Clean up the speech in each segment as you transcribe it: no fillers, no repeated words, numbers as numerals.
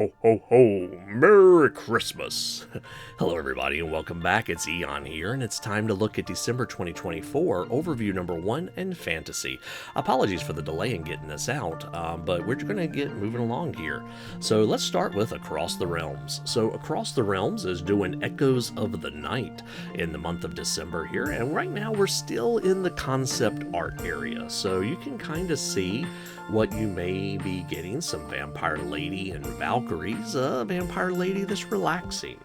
Ho, ho, ho! Merry Christmas! Hello everybody and welcome back, it's Eon here, and it's time to look at December 2024, Overview number 1 and Fantasy. Apologies for the delay in getting this out, but we're going to get moving along here. So let's start with Across the Realms. So Across the Realms is doing Echoes of the Night in the month of December here, and right now we're still in the concept art area, so you can kind of see what you may be getting. Some Vampire Lady and Valkyries, a Vampire Lady that's relaxing,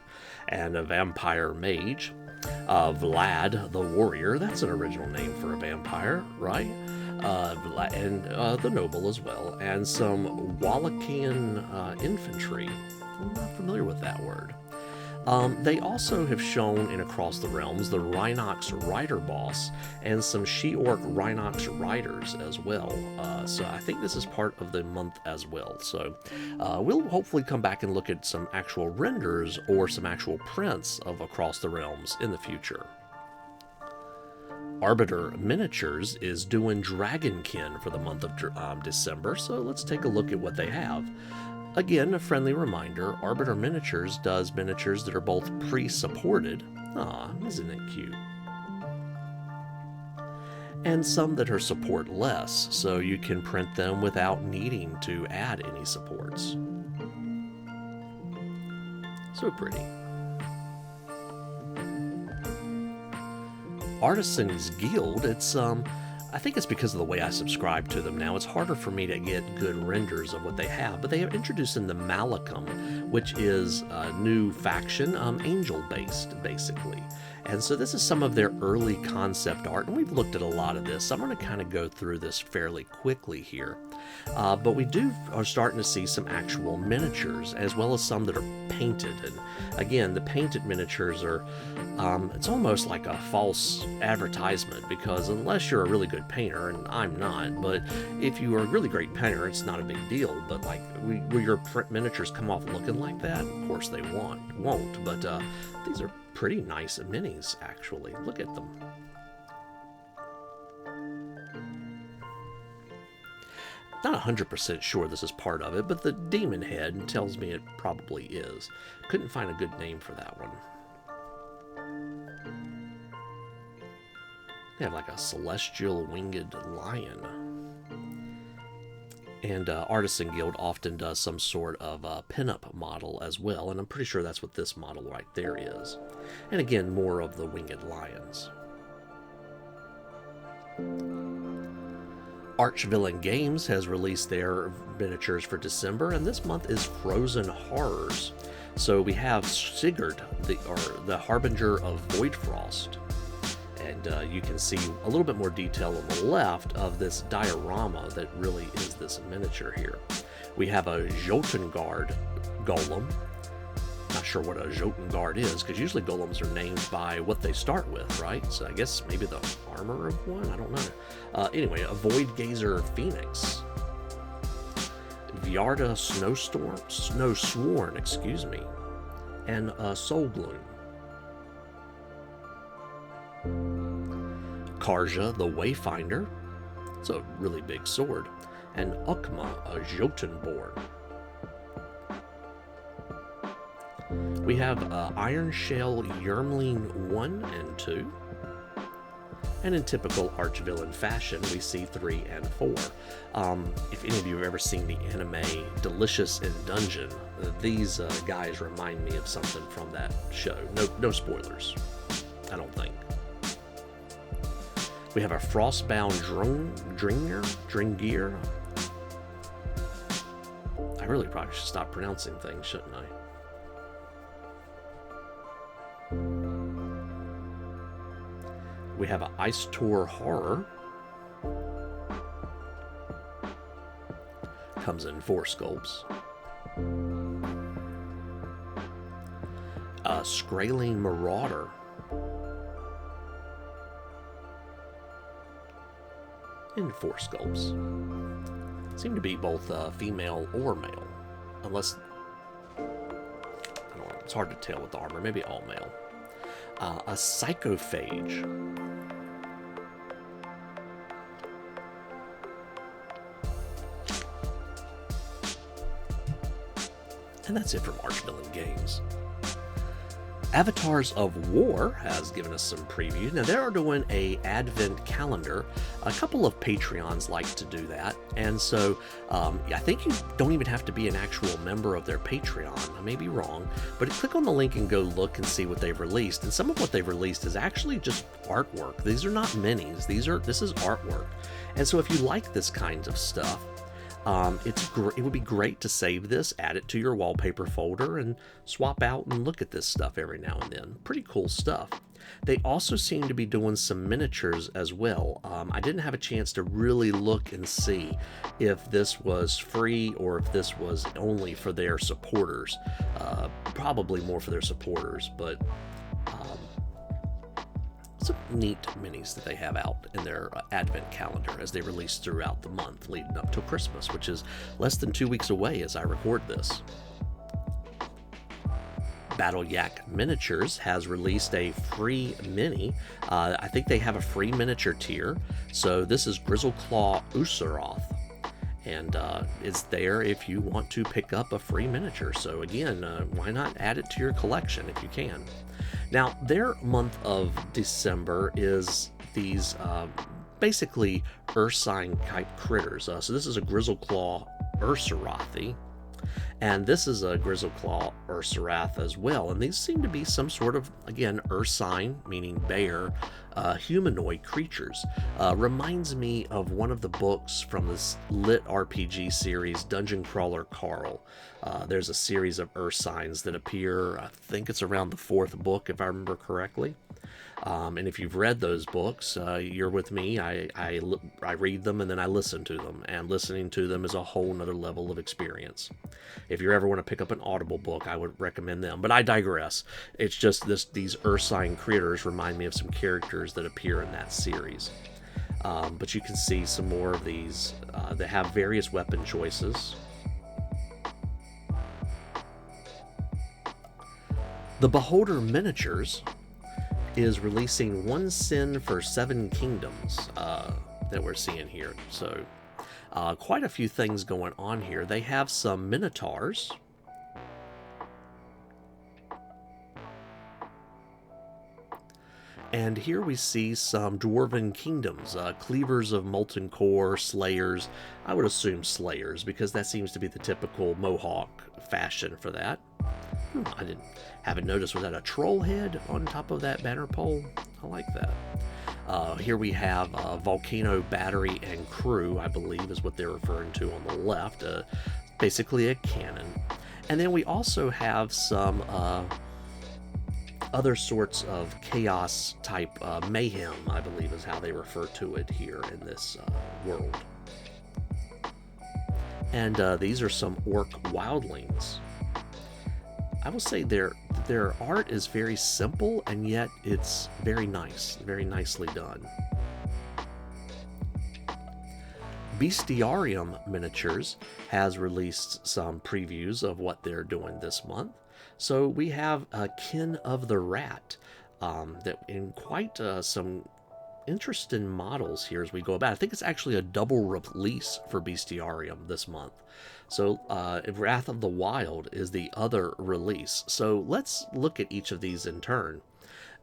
and a Vampire Mage, Vlad the Warrior, that's an original name for a vampire, right? And the Noble as well, and some Wallachian Infantry. I'm not familiar with that word. They also have shown in Across the Realms the Rhinox Rider Boss and some She-Orc Rhinox Riders as well. So I think this is part of the month as well. So we'll hopefully come back and look at some actual renders or some actual prints of Across the Realms in the future. Arbiter Miniatures is doing Dragonkin for the month of December, so let's take a look at what they have. Again, a friendly reminder, Arbiter Miniatures does miniatures that are both pre-supported. Aw, isn't it cute? And some that are support-less, so you can print them without needing to add any supports. So pretty. Artisan Guild, it's I think it's because of the way I subscribe to them now. It's harder for me to get good renders of what they have, but they have introduced in the Malachum, which is a new faction, angel-based, basically. And so this is some of their early concept art, and we've looked at a lot of this. So I'm going to kind of go through this fairly quickly here. But we are starting to see some actual miniatures, as well as some that are painted. And again, the painted miniatures are, it's almost like a false advertisement, because unless you're a really good painter, and I'm not, but if you are a really great painter, it's not a big deal. But like, will your miniatures come off looking like that? Of course they won't. But these are pretty nice minis, actually. Look at them. Not 100% sure this is part of it, but the demon head tells me it probably is. Couldn't find a good name for that one. They have like a celestial winged lion. And Artisan Guild often does some sort of pinup model as well, and I'm pretty sure that's what this model right there is. And again, more of the winged lions. Archvillain Games has released their miniatures for December, and this month is Frozen Horrors. So we have Sigurd, the Harbinger of Voidfrost. And you can see a little bit more detail on the left of this diorama that really is this miniature here. We have a Jotengard golem. Not sure what a Jotengard is, because usually golems are named by what they start with, right? So I guess maybe the armor of one? I don't know. Anyway, a Void Gazer Phoenix. Vyarda Snowsworn, excuse me. And a Soul Gloom. Karja the Wayfinder, it's a really big sword, and Ukma, a Jotunborn. We have Iron Shell Yermling 1 and 2, and in typical Archvillain fashion, we see 3 and 4. If any of you have ever seen the anime Delicious in Dungeon, these guys remind me of something from that show. No spoilers, I don't think. We have a Frostbound Dringir. I really probably should stop pronouncing things, shouldn't I? We have an Ice Tour Horror. Comes in 4 sculpts. A Skraeling Marauder. In 4 sculpts. Seem to be both female or male. Unless, I don't know, it's hard to tell with the armor. Maybe all male. A Psychophage. And that's it from Archvillain Games. Avatars of War has given us some preview. Now, they are doing a advent calendar. A couple of Patreons like to do that, and so I think you don't even have to be an actual member of their Patreon. I may be wrong, but click on the link and go look and see what they've released. And some of what they've released is actually just artwork. These are not minis. This is artwork. And so if you like this kind of stuff, it would be great to save this, add it to your wallpaper folder, and swap out and look at this stuff every now and then. Pretty cool stuff. They also seem to be doing some miniatures as well. I didn't have a chance to really look and see if this was free or if this was only for their supporters. Probably more for their supporters, but some neat minis that they have out in their advent calendar as they release throughout the month leading up to Christmas, which is less than 2 weeks away as I record this. BattleYak Miniatures has released a free mini. I think they have a free miniature tier. So this is Grizzleclaw Usaroth, and it's there if you want to pick up a free miniature. So again, why not add it to your collection if you can. Now, their month of December is these basically Ursine type critters. So this is a Grizzleclaw Ursarothi, and this is a Grizzleclaw Ursarath as well. And these seem to be some sort of, again, Ursine, meaning bear, humanoid creatures. Reminds me of one of the books from this lit RPG series, Dungeon Crawler Carl. There's a series of Ursines that appear, I think it's around the 4th book, if I remember correctly. And if you've read those books, you're with me. I read them and then I listen to them, and listening to them is a whole nother level of experience. If you ever want to pick up an Audible book, I would recommend them. But I digress. It's just these Ursine critters remind me of some characters that appear in that series. But you can see some more of these. They have various weapon choices. The Beholder Miniatures is releasing One Sin for 7 Kingdoms that we're seeing here. So quite a few things going on here. They have some Minotaurs. And here we see some Dwarven Kingdoms, Cleavers of Molten Core, Slayers. I would assume Slayers, because that seems to be the typical Mohawk fashion for that. I haven't noticed. Was that a troll head on top of that banner pole? I like that. Here we have Volcano Battery and Crew, I believe is what they're referring to on the left. Basically a cannon. And then we also have some other sorts of chaos type mayhem, I believe is how they refer to it here in this world. And these are some orc wildlings. I will say their art is very simple, and yet it's very nice, very nicely done. Bestiarum Miniatures has released some previews of what they're doing this month. So we have Kin of the Rat, that in quite some interesting models here as we go about. I think it's actually a double release for Bestiarum this month. So Wrath of the Wild is the other release. So let's look at each of these in turn.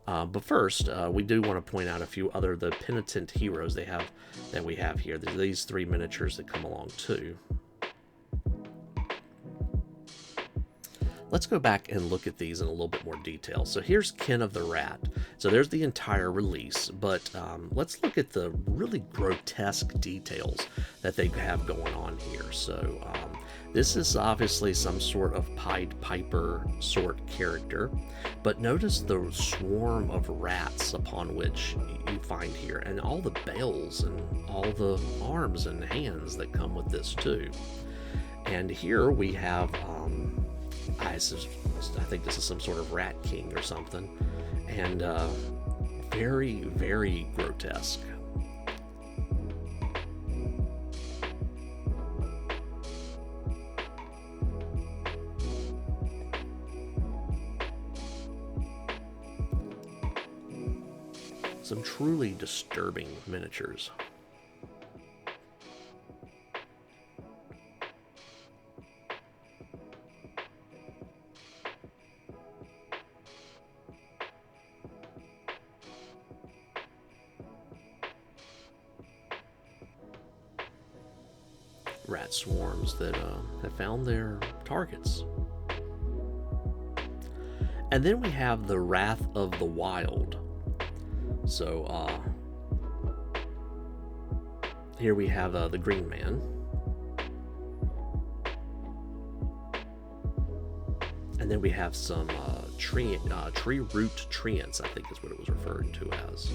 But first, we do want to point out a few other the penitent heroes that we have here. There's these 3 miniatures that come along too. Let's go back and look at these in a little bit more detail. So here's Kin of the Rat. So there's the entire release, but let's look at the really grotesque details that they have going on here. So this is obviously some sort of Pied Piper sort character, but notice the swarm of rats upon which you find here, and all the bells and all the arms and hands that come with this too. And here we have I think this is some sort of rat king or something, and very, very grotesque. Some truly disturbing miniatures. rat swarms that have found their targets. And then we have the Wrath of the Wild. So here we have the Green Man. And then we have some tree root treants, I think is what it was referred to as.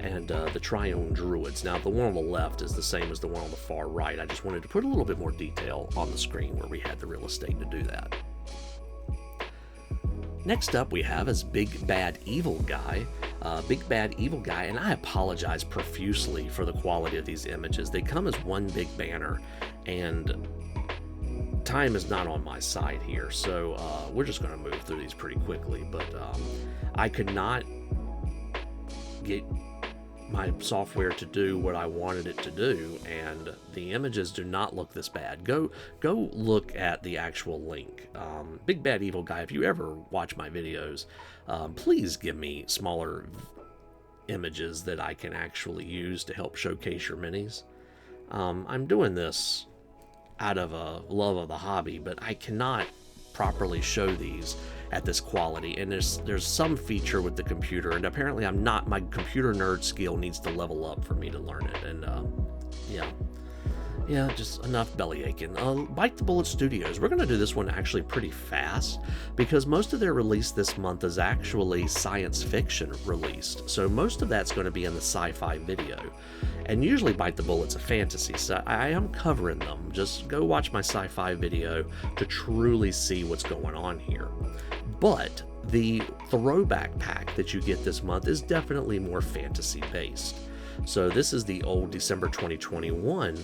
And the Triune Druids. Now, the one on the left is the same as the one on the far right. I just wanted to put a little bit more detail on the screen where we had the real estate to do that. Next up we have is Big Bad Evil Guy. Big Bad Evil Guy, and I apologize profusely for the quality of these images. They come as one big banner, and time is not on my side here, so we're just going to move through these pretty quickly. But I could not get my software to do what I wanted it to do, and the images do not look this bad. Go look at the actual link. Big Bad Evil Guy, if you ever watch my videos, please give me smaller images that I can actually use to help showcase your minis. I'm doing this out of a love of the hobby, but I cannot properly show these at this quality, and there's some feature with the computer, and apparently my computer nerd skill needs to level up for me to learn it. And yeah, just enough belly aching. Bite the Bullet Studios, we're going to do this one actually pretty fast because most of their release this month is actually science fiction released, so most of that's going to be in the sci-fi video. And usually Bite the Bullet's a fantasy, so I am covering them. Just go watch my sci-fi video to truly see what's going on here. But the throwback pack that you get this month is definitely more fantasy based. So this is the old December 2021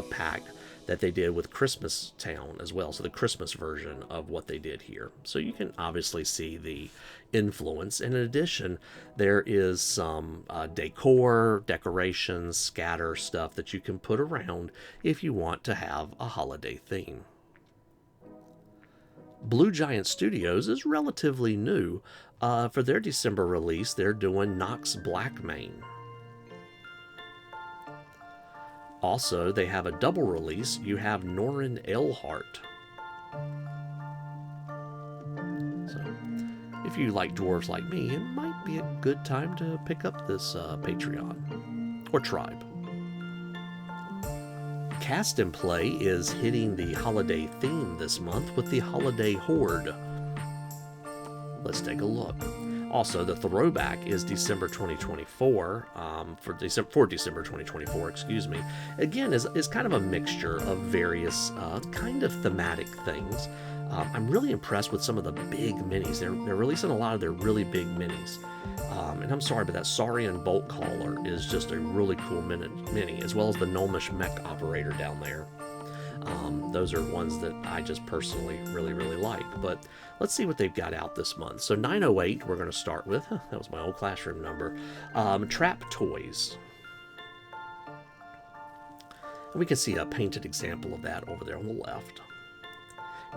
pack that they did with Christmas Town as well. So the Christmas version of what they did here. So you can obviously see the influence. And in addition, there is some decor, decorations, scatter stuff that you can put around if you want to have a holiday theme. Blue Giant Studios is relatively new. For their December release, they're doing Nox Blackmane. Also, they have a double release. You have Norrin Elhart. So, if you like dwarves like me, it might be a good time to pick up this Patreon or Tribe. Cast and Play is hitting the holiday theme this month with the Holiday Horde. Let's take a look. Also, the throwback is December 2024, for December 2024, excuse me. Again, is kind of a mixture of various kind of thematic things. I'm really impressed with some of the big minis. They're releasing a lot of their really big minis. And I'm sorry, but that Saurian Bolt Caller is just a really cool mini, as well as the Gnomish Mech Operator down there. Those are ones that I just personally really like. But let's see what they've got out this month. So 908 we're going to start with. That was my old classroom number. Trap Toys. And we can see a painted example of that over there on the left.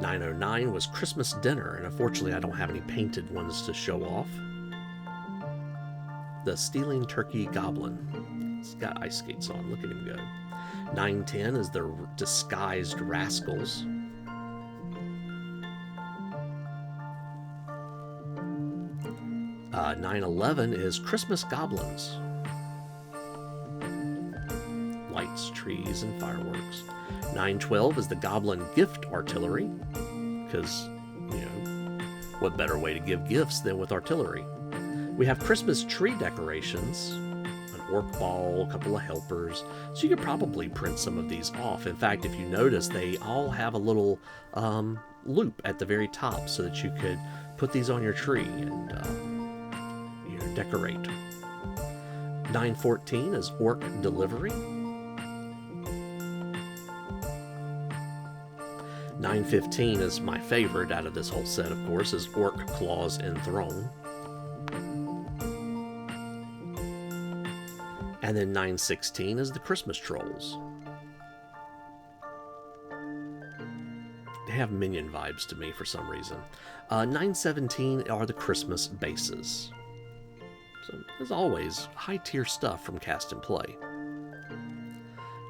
909 was Christmas Dinner, and unfortunately I don't have any painted ones to show off. The Stealing Turkey Goblin. He's got ice skates on. Look at him go. 910 is the Disguised Rascals. 911 is Christmas Goblins. Lights, trees, and fireworks. 912 is the Goblin Gift Artillery, because, you know, what better way to give gifts than with artillery? We have Christmas tree decorations, an orc ball, a couple of helpers, so you could probably print some of these off. In fact, if you notice, they all have a little loop at the very top so that you could put these on your tree and decorate. 914 is Orc Delivery. 915 is my favorite out of this whole set, of course, is Orc Claws Enthroned. And then 916 is the Christmas Trolls. They have minion vibes to me for some reason. 917 are the Christmas Bases. So, as always, high-tier stuff from Cast and Play.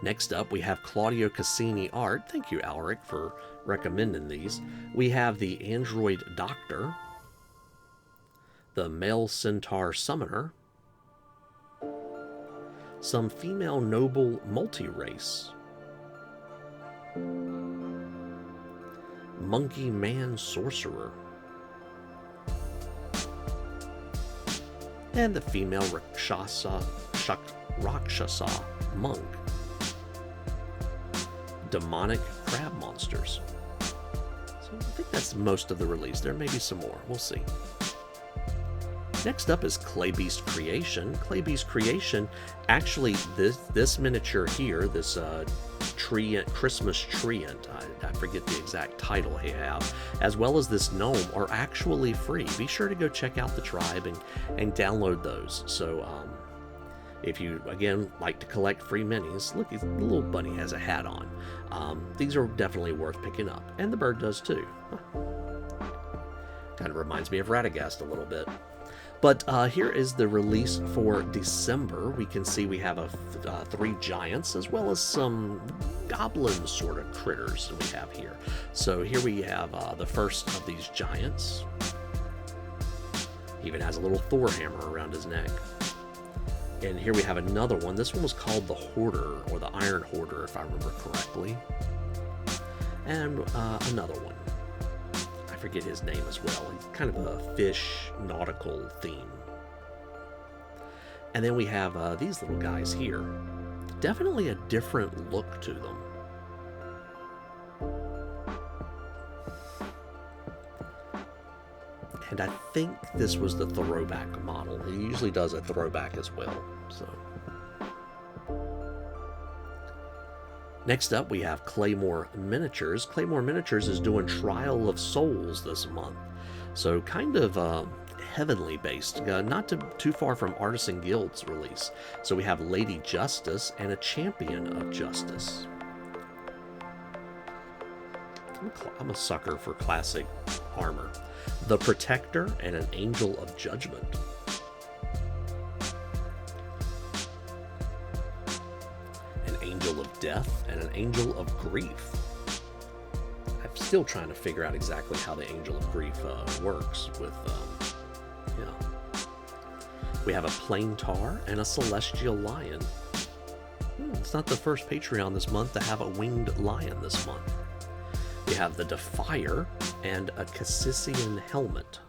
Next up, we have Claudio Casini Art. Thank you, Alric, for recommending these. We have the Android Doctor, the Male Centaur Summoner, some Female Noble Multi-Race, Monkey Man Sorcerer, and the Female Rakshasa Monk. Demonic Crab Monsters. So I think that's most of the release. There may be some more. We'll see. Next up is Claybeast Creation. Claybeast Creation, actually, this miniature here, this Christmas treant, I forget the exact title they have, as well as this gnome, are actually free. Be sure to go check out the tribe and download those. So, if you, again, like to collect free minis, look, the little bunny has a hat on. These are definitely worth picking up, and the bird does too. Kind of reminds me of Radagast a little bit. But here is the release for December. We can see we have 3 giants, as well as some goblin sort of critters that we have here. So here we have the first of these giants. He even has a little Thor hammer around his neck. And here we have another one. This one was called the Hoarder, or the Iron Hoarder, if I remember correctly. And another one. I forget his name as well. It's kind of a fish nautical theme. And then we have these little guys here. Definitely a different look to them. And I think this was the throwback model. He usually does a throwback as well. So, next up we have Claymore Miniatures. Claymore Miniatures is doing Trial of Souls this month. So kind of heavenly based, not too far from Artisan Guild's release. So we have Lady Justice and a Champion of Justice. I'm a sucker for classic armor. The Protector and an Angel of Judgment. An Angel of Death and an Angel of Grief. I'm still trying to figure out exactly how the Angel of Grief works with, We have a Plain Tar and a Celestial Lion. It's not the first Patreon this month to have a winged lion this month. We have the Defier and a Cassissian Helmet.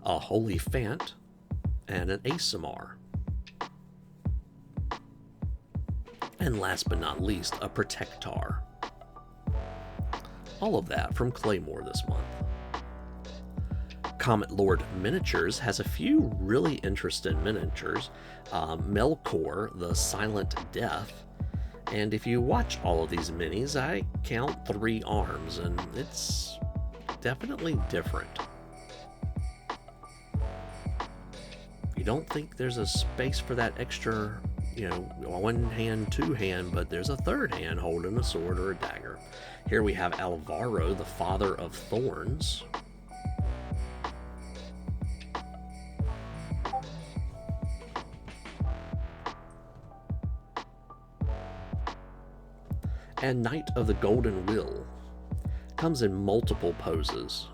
A Holy Fant and an Asimar. And last but not least, a Protectar. All of that from Claymore this month. Comet Lord Miniatures has a few really interesting miniatures. Melkor, the Silent Death. And if you watch all of these minis, I count 3 arms, and it's definitely different. You don't think there's a space for that extra, one hand, 2 hand, but there's a 3rd hand holding a sword or a dagger. Here we have Alvaro, the Father of Thorns. And Knight of the Golden Will. Comes in multiple poses.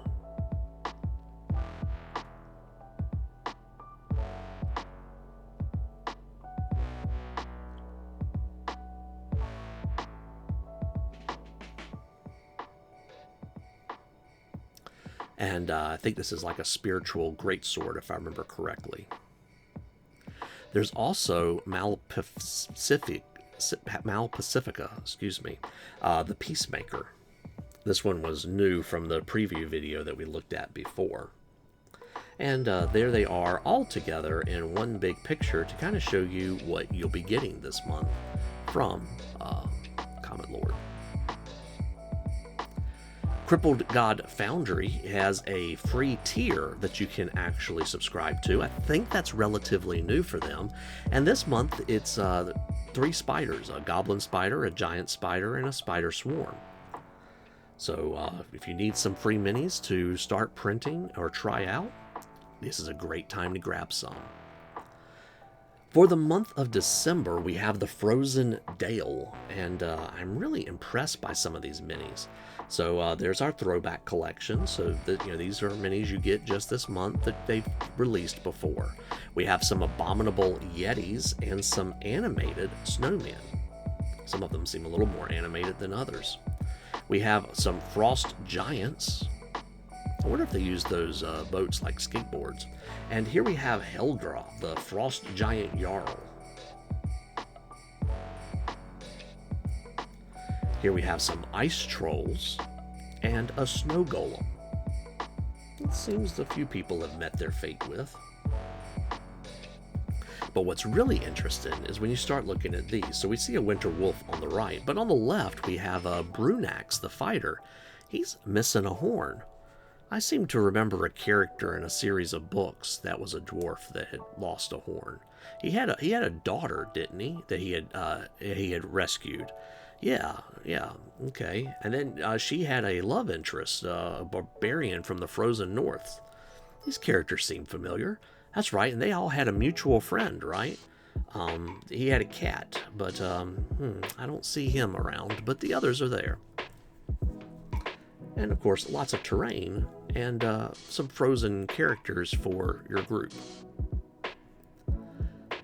And I think this is like a spiritual greatsword, if I remember correctly. There's also Malpacifica, the Peacemaker. This one was new from the preview video that we looked at before. And there they are all together in one big picture to kind of show you what you'll be getting this month from Comet Lord. Crippled God Foundry has a free tier that you can actually subscribe to. I think that's relatively new for them. And this month it's 3 spiders, a goblin spider, a giant spider, and a spider swarm. So if you need some free minis to start printing or try out, this is a great time to grab some. For the month of December, we have the Frozen Dale, and I'm really impressed by some of these minis. So there's our throwback collection. So that, you know, these are minis you get just this month that they've released before. We have some abominable Yetis and some animated snowmen. Some of them seem a little more animated than others. We have some Frost Giants. I wonder if they use those boats like skateboards. And here we have Helgra, the Frost Giant Jarl. Here we have some Ice Trolls and a Snow Golem. It seems a few people have met their fate with. But what's really interesting is when you start looking at these. So we see a Winter Wolf on the right, but on the left we have a Brunax, the fighter. He's missing a horn. I seem to remember a character in a series of books that was a dwarf that had lost a horn. He had a daughter, didn't he? That he had rescued. Yeah, okay. And then she had a love interest, a barbarian from the frozen north. These characters seem familiar. That's right, and they all had a mutual friend, right? He had a cat, but I don't see him around, but the others are there. And of course, lots of terrain and some frozen characters for your group.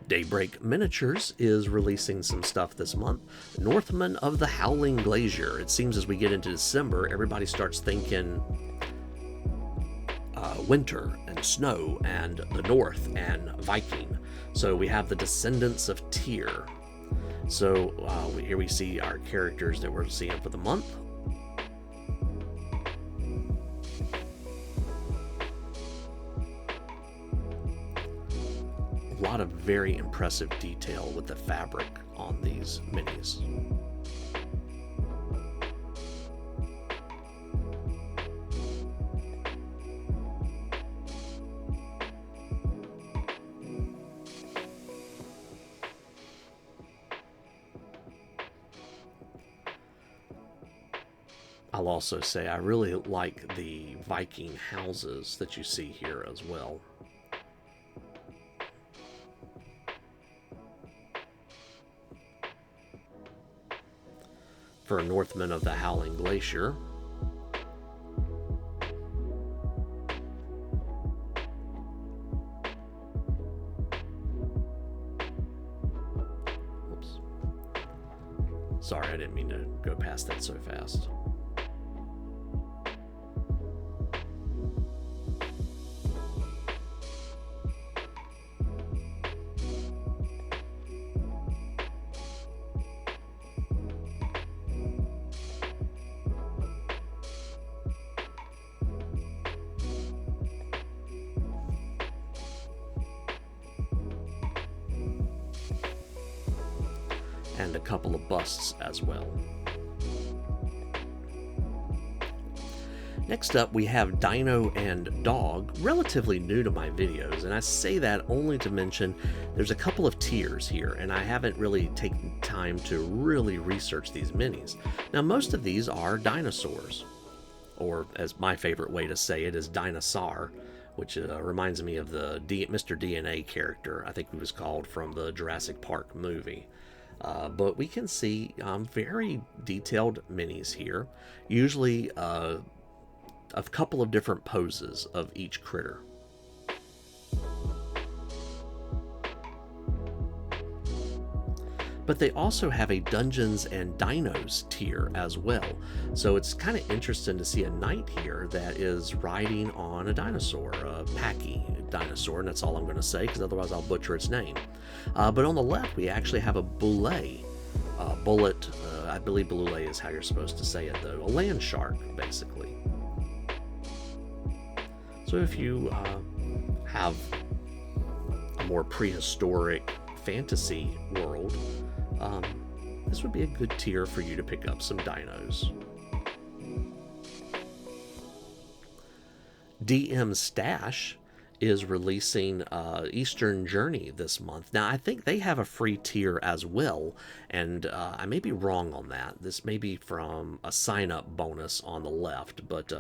Daybreak Miniatures is releasing some stuff this month. Northmen of the Howling Glacier. It seems as we get into December, everybody starts thinking winter and snow and the north and Viking. So we have the Descendants of Tyr. So here we see our characters that we're seeing for the month. A lot of very impressive detail with the fabric on these minis. I'll also say I really like the Viking houses that you see here as well. For Northmen of the Howling Glacier. Whoops. Sorry, I didn't mean to go past that so fast. And a couple of busts as well. Next up, we have Dino and Dog, relatively new to my videos, and I say that only to mention there's a couple of tiers here, and I haven't really taken time to really research these minis. Now, most of these are dinosaurs, or as my favorite way to say it is dinosaur, which reminds me of the Mr. DNA character, I think he was called, from the Jurassic Park movie. But we can see very detailed minis here, usually a couple of different poses of each critter. But they also have a Dungeons and Dinos tier as well. So it's kind of interesting to see a knight here that is riding on a dinosaur, a packy dinosaur, and that's all I'm going to say because otherwise I'll butcher its name. But on the left, we actually have a bullet. I believe bullet is how you're supposed to say it though. A land shark, basically. So if you have a more prehistoric fantasy world, this would be a good tier for you to pick up some dinos. DM Stash is releasing Eastern Journey this month. Now, I think they have a free tier as well, and I may be wrong on that. This may be from a sign-up bonus on the left, but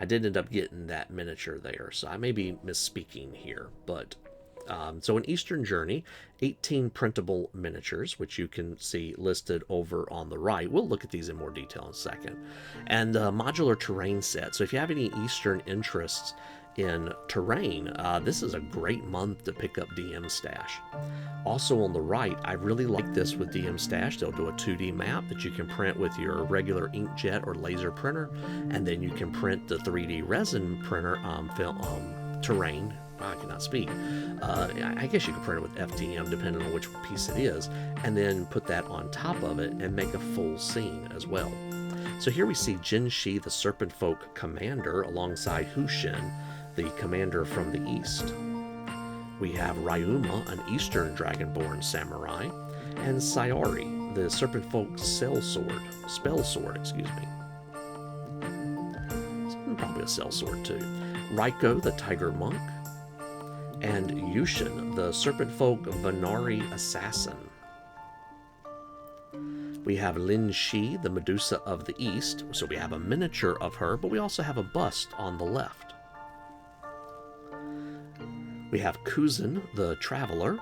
I did end up getting that miniature there, so I may be misspeaking here. But So an Eastern Journey, 18 printable miniatures, which you can see listed over on the right. We'll look at these in more detail in a second. And the modular terrain set. So if you have any Eastern interests in terrain, this is a great month to pick up DM Stash. Also on the right, I really like this with DM Stash. They'll do a 2D map that you can print with your regular inkjet or laser printer, and then you can print the 3D resin printer terrain. I cannot speak. I guess you could print it with FTM depending on which piece it is, and then put that on top of it and make a full scene as well. So here we see Jinshi, the Serpent Folk commander, alongside Hushin, the commander from the east. We have Ryuma, an Eastern Dragonborn samurai, and Sayori, the Serpent Folk spell sword, excuse me. Probably a cell sword too. Raiko, the Tiger Monk, and Yushin, the Serpent Folk Vanari assassin. We have Lin Shi, the Medusa of the East, so we have a miniature of her, but we also have a bust on the left. We have Kuzin, the Traveler,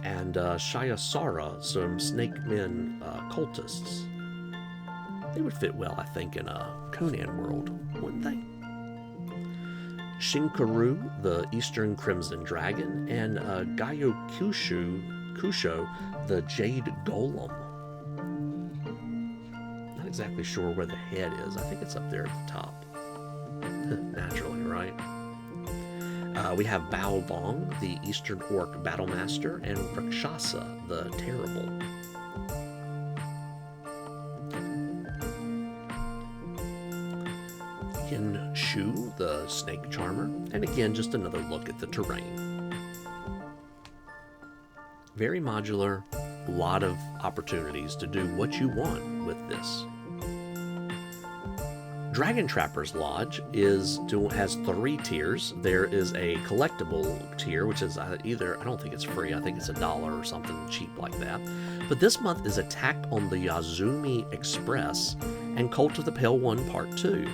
and Shayasara, some Snake Men cultists. They would fit well, I think, in a Conan world, wouldn't they? Shinkaru, the Eastern Crimson Dragon, and Kusho, the Jade Golem. Not exactly sure where the head is. I think it's up there at the top. Naturally, right? We have Bao Vong, the Eastern Orc Battlemaster, and Rakshasa, the Terrible. Yin Shu, the Snake Charmer, and again, just another look at the terrain. Very modular, a lot of opportunities to do what you want with this. Dragon Trapper's Lodge has 3 tiers. There is a collectible tier, which is either, I don't think it's free, I think it's $1 or something cheap like that. But this month is Attack on the Yazumi Express and Cult of the Pale One Part 2.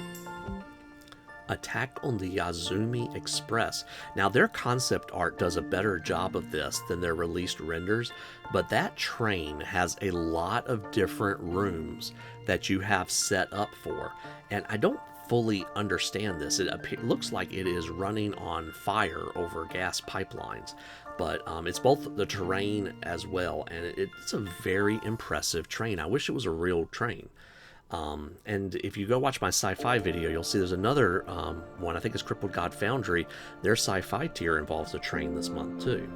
Attack on the Yazumi Express. Now, their concept art does a better job of this than their released renders, but that train has a lot of different rooms that you have set up for, and I don't fully understand this. It looks like it is running on fire over gas pipelines, but it's both the terrain as well, and it's a very impressive train. I wish it was a real train. And if you go watch my sci-fi video, you'll see there's another one, I think it's Crippled God Foundry. Their sci-fi tier involves a train this month too.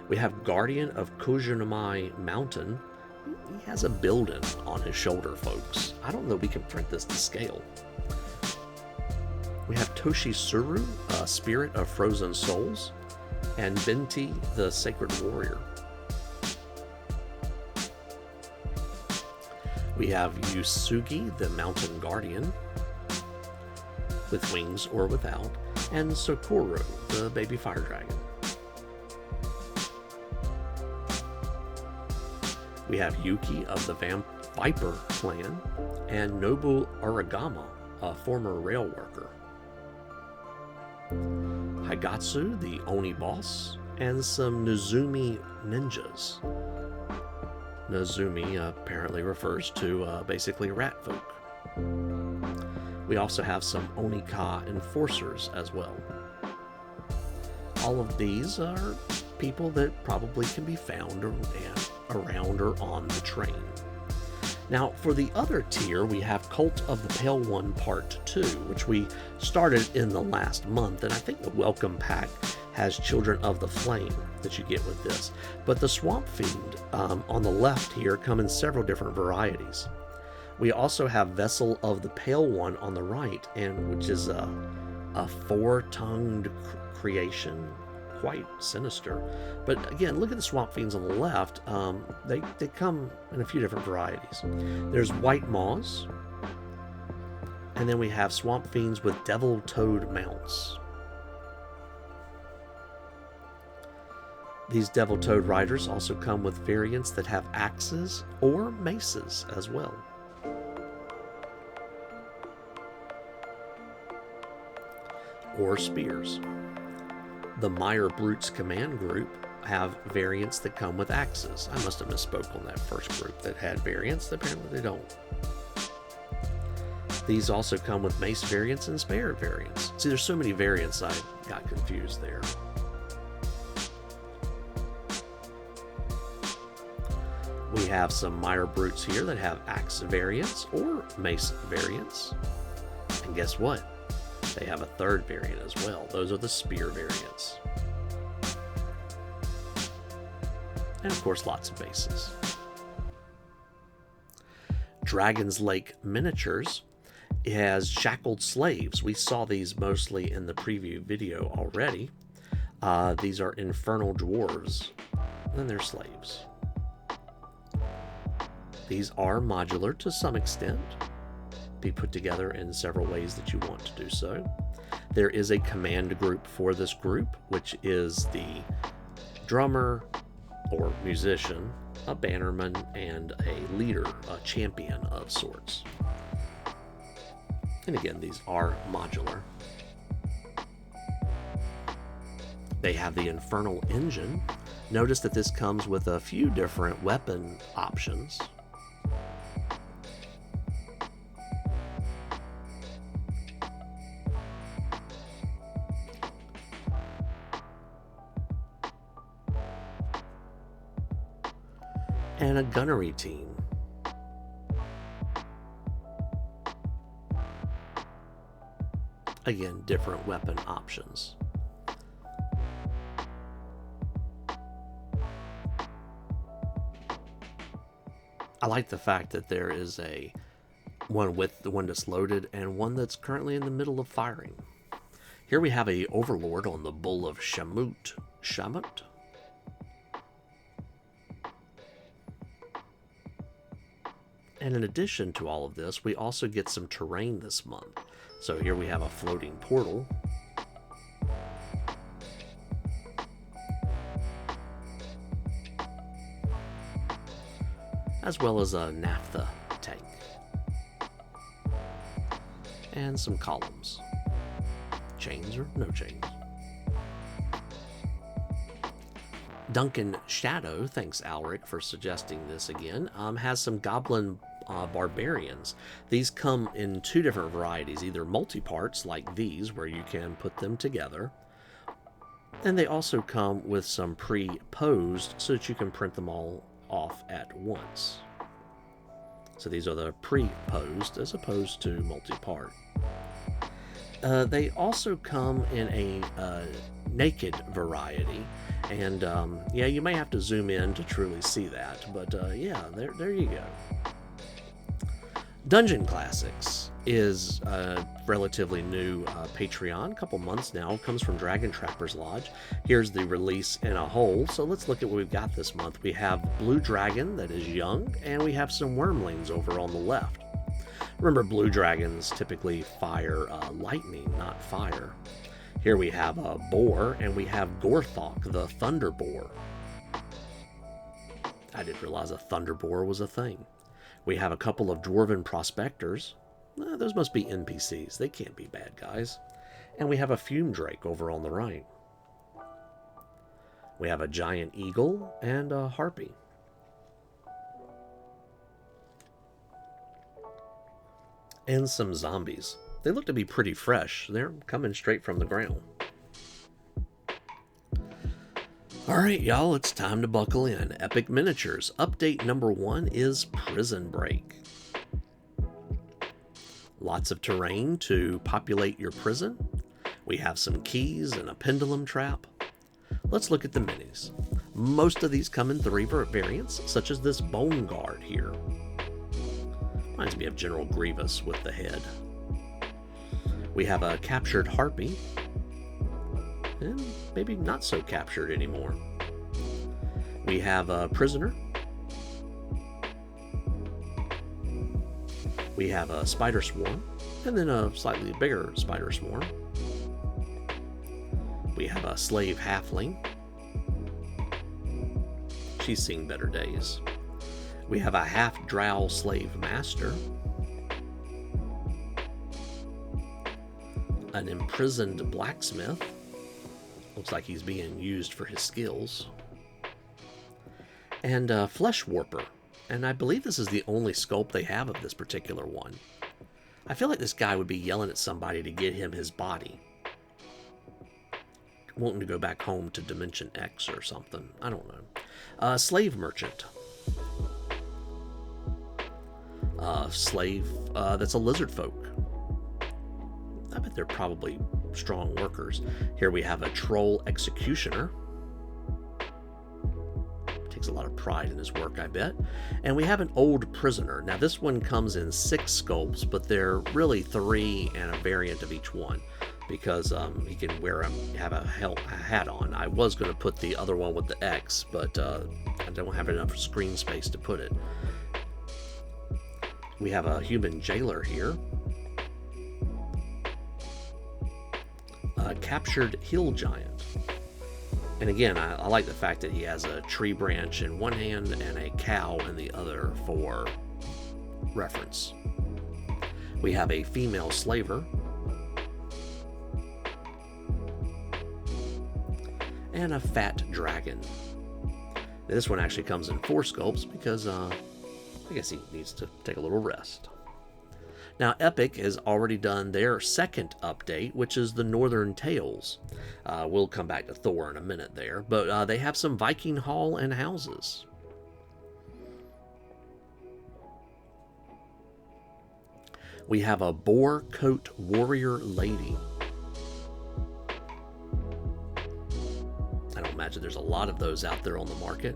We have Guardian of Kyoushuneko Mountain. He has a building on his shoulder, folks. I don't know if we can print this to scale. We have Toshisuru, Spirit of Frozen Souls, and Benti, the Sacred Warrior. We have Yusugi, the Mountain Guardian, with wings or without, and Sokoro, the Baby Fire Dragon. We have Yuki of the Viper clan, and Nobu Aragama, a former rail worker. Higatsu, the Oni boss, and some Nozumi ninjas. Nozumi apparently refers to basically rat folk. We also have some Onika enforcers as well. All of these are people that probably can be found around or on the train. Now, for the other tier, we have Cult of the Pale One Part 2, which we started in the last month, and I think the welcome pack has Children of the Flame that you get with this. But the Swamp Fiend on the left here come in several different varieties. We also have Vessel of the Pale One on the right, and which is a 4-tongued creation, quite sinister. But again, look at the Swamp Fiends on the left. They come in a few different varieties. There's White Maws, and then we have Swamp Fiends with Devil Toad mounts. These Devil Toad riders also come with variants that have axes or maces as well. Or spears. The Meyer Brutes Command Group have variants that come with axes. I must have misspoke on that first group that had variants. Apparently they don't. These also come with mace variants and spear variants. See, there's so many variants I got confused there. We have some Meyer Brutes here that have axe variants or mace variants. And guess what? They have a third variant as well. Those are the spear variants. And of course, lots of bases. Dragon's Lake Miniatures has shackled slaves. We saw these mostly in the preview video already. These are infernal dwarves, and they're slaves. These are modular to some extent, be put together in several ways that you want to do so. There is a command group for this group, which is the drummer or musician, a bannerman, and a leader, a champion of sorts. And again, these are modular. They have the Infernal Engine. Notice that this comes with a few different weapon options. And a gunnery team. Again, different weapon options. I like the fact that there is one with the one that's loaded and one that's currently in the middle of firing. Here we have a Overlord on the Bull of Shamut. Shamut? And in addition to all of this, we also get some terrain this month. So here we have a floating portal. As well as a naphtha tank. And some columns. Chains or no chains. Duncan Shadow, thanks Alric for suggesting this again, has some goblin barbarians. These come in two different varieties, either multi-parts like these where you can put them together, and they also come with some pre-posed so that you can print them all off at once. So these are the pre-posed as opposed to multi-part. They also come in a naked variety, and yeah, you may have to zoom in to truly see that, but yeah, there you go. Dungeon Classics is a relatively new Patreon, a couple months now, comes from Dragon Trappers Lodge. Here's the release in a whole, so let's look at what we've got this month. We have Blue Dragon that is young, and we have some Wormlings over on the left. Remember, Blue Dragons typically fire lightning, not fire. Here we have a Boar, and we have Gorthok, the Thunder Boar. I didn't realize a Thunder Boar was a thing. We have a couple of Dwarven Prospectors. Those must be NPCs. They can't be bad guys. And we have a Fume Drake over on the right. We have a Giant Eagle and a Harpy. And some zombies. They look to be pretty fresh. They're coming straight from the ground. Alright, y'all, it's time to buckle in. Epic Miniatures. Update number 1 is Prison Break. Lots of terrain to populate your prison. We have some keys and a pendulum trap. Let's look at the minis. Most of these come in 3 variants, such as this Bone Guard here. Reminds me of General Grievous with the head. We have a captured Harpy. And maybe not so captured anymore. We have a Prisoner. We have a Spider Swarm, and then a slightly bigger Spider Swarm. We have a Slave Halfling. She's seen better days. We have a half-drow Slave Master. An imprisoned Blacksmith. Looks like he's being used for his skills. And Flesh Warper. And I believe this is the only sculpt they have of this particular one. I feel like this guy would be yelling at somebody to get him his body. Wanting to go back home to Dimension X or something. I don't know. Slave Merchant. Slave, that's a lizard folk. I bet they're probably strong workers. Here we have a Troll Executioner. Takes a lot of pride in his work, I bet. And we have an Old Prisoner. Now this one comes in 6 sculpts, but they're really 3 and a variant of each one, because he can have a hat on. I was going to put the other one with the X, but I don't have enough screen space to put it. We have a Human Jailer here. A Captured Hill Giant. And again, I like the fact that he has a tree branch in one hand and a cow in the other for reference. We have a Female Slaver. And a Fat Dragon. This one actually comes in 4 sculpts because I guess he needs to take a little rest. Now, Epic has already done their 2nd update, which is the Northern Tales. We'll come back to Thor in a minute there, but they have some Viking Hall and houses. We have a Boar Coat Warrior Lady. I don't imagine there's a lot of those out there on the market.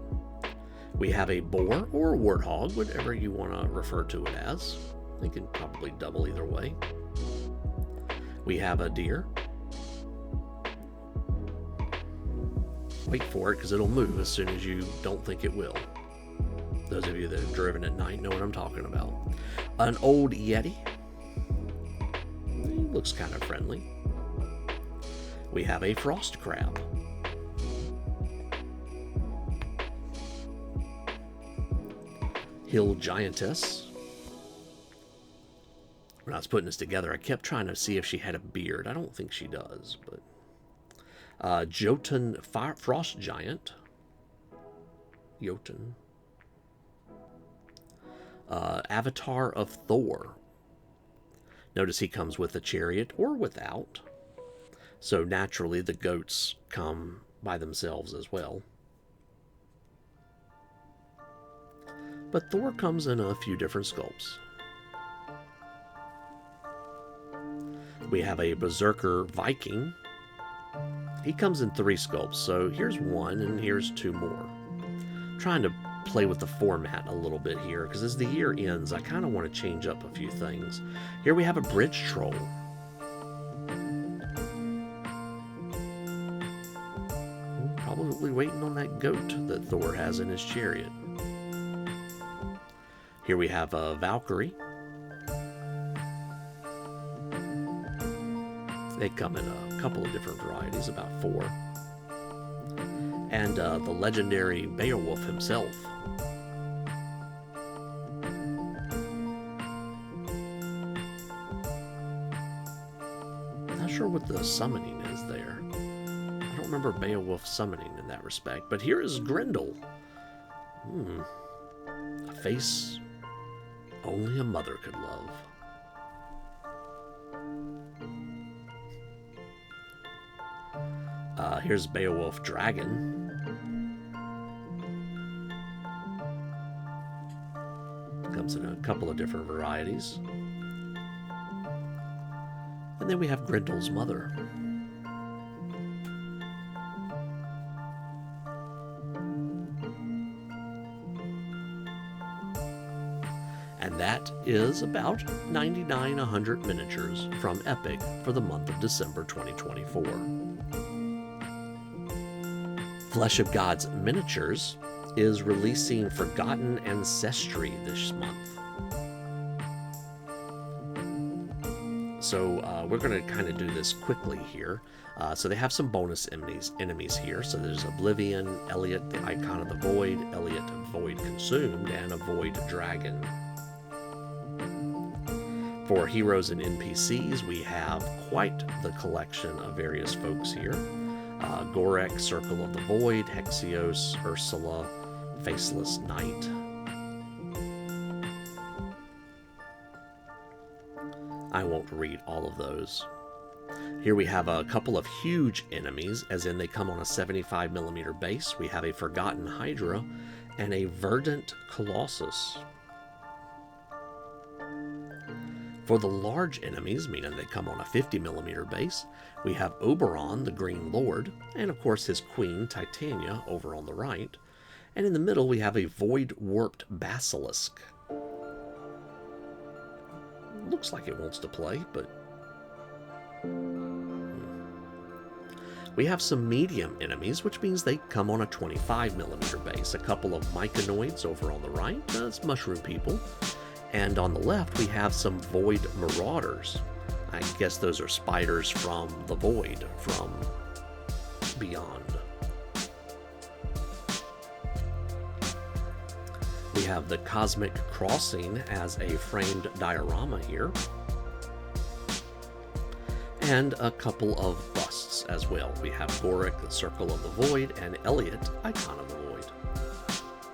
We have a Boar or Warthog, whatever you want to refer to it as. They can probably double either way. We have a Deer. Wait for it, because it'll move as soon as you don't think it will. Those of you that have driven at night know what I'm talking about. An Old Yeti. He looks kind of friendly. We have a Frost Crab. Hill Giantess. When I was putting this together, I kept trying to see if she had a beard. I don't think she does, but Jotun Frost Giant. Jotun. Avatar of Thor. Notice he comes with a chariot or without. So naturally the goats come by themselves as well. But Thor comes in a few different sculpts. We have a Berserker Viking. He comes in 3 sculpts, so here's 1 and here's 2 more. I'm trying to play with the format a little bit here, because as the year ends, I kind of want to change up a few things. Here we have a Bridge Troll. Probably waiting on that goat that Thor has in his chariot. Here we have a Valkyrie. They come in a couple of different varieties, about 4. And the legendary Beowulf himself. Not sure what the summoning is there. I don't remember Beowulf summoning in that respect. But here is Grendel. A face only a mother could love. Here's Beowulf Dragon. Comes in a couple of different varieties. And then we have Grendel's mother. And that is about 9,900 miniatures from Epic for the month of December 2024. Flesh of Gods Miniatures is releasing Forgotten Ancestry this month. So we're going to kind of do this quickly here. So they have some bonus enemies here. So there's Oblivion, Elliot, the Icon of the Void, Elliot, Void Consumed, and a Void Dragon. For heroes and NPCs, we have quite the collection of various folks here. Gorek, Circle of the Void, Hexios, Ursula, Faceless Knight. I won't read all of those. Here we have a couple of huge enemies, as in they come on a 75mm base. We have a Forgotten Hydra and a Verdant Colossus. For the large enemies, meaning they come on a 50mm base, we have Oberon, the Green Lord, and of course his queen, Titania, over on the right. And in the middle we have a Void-Warped Basilisk. Looks like it wants to play, but... We have some medium enemies, which means they come on a 25mm base. A couple of Myconoids over on the right, that's mushroom people. And on the left, we have some Void Marauders. I guess those are spiders from the Void, from beyond. We have the Cosmic Crossing as a framed diorama here. And a couple of busts as well. We have Gorek, the Circle of the Void, and Elliot, Icon of the Void.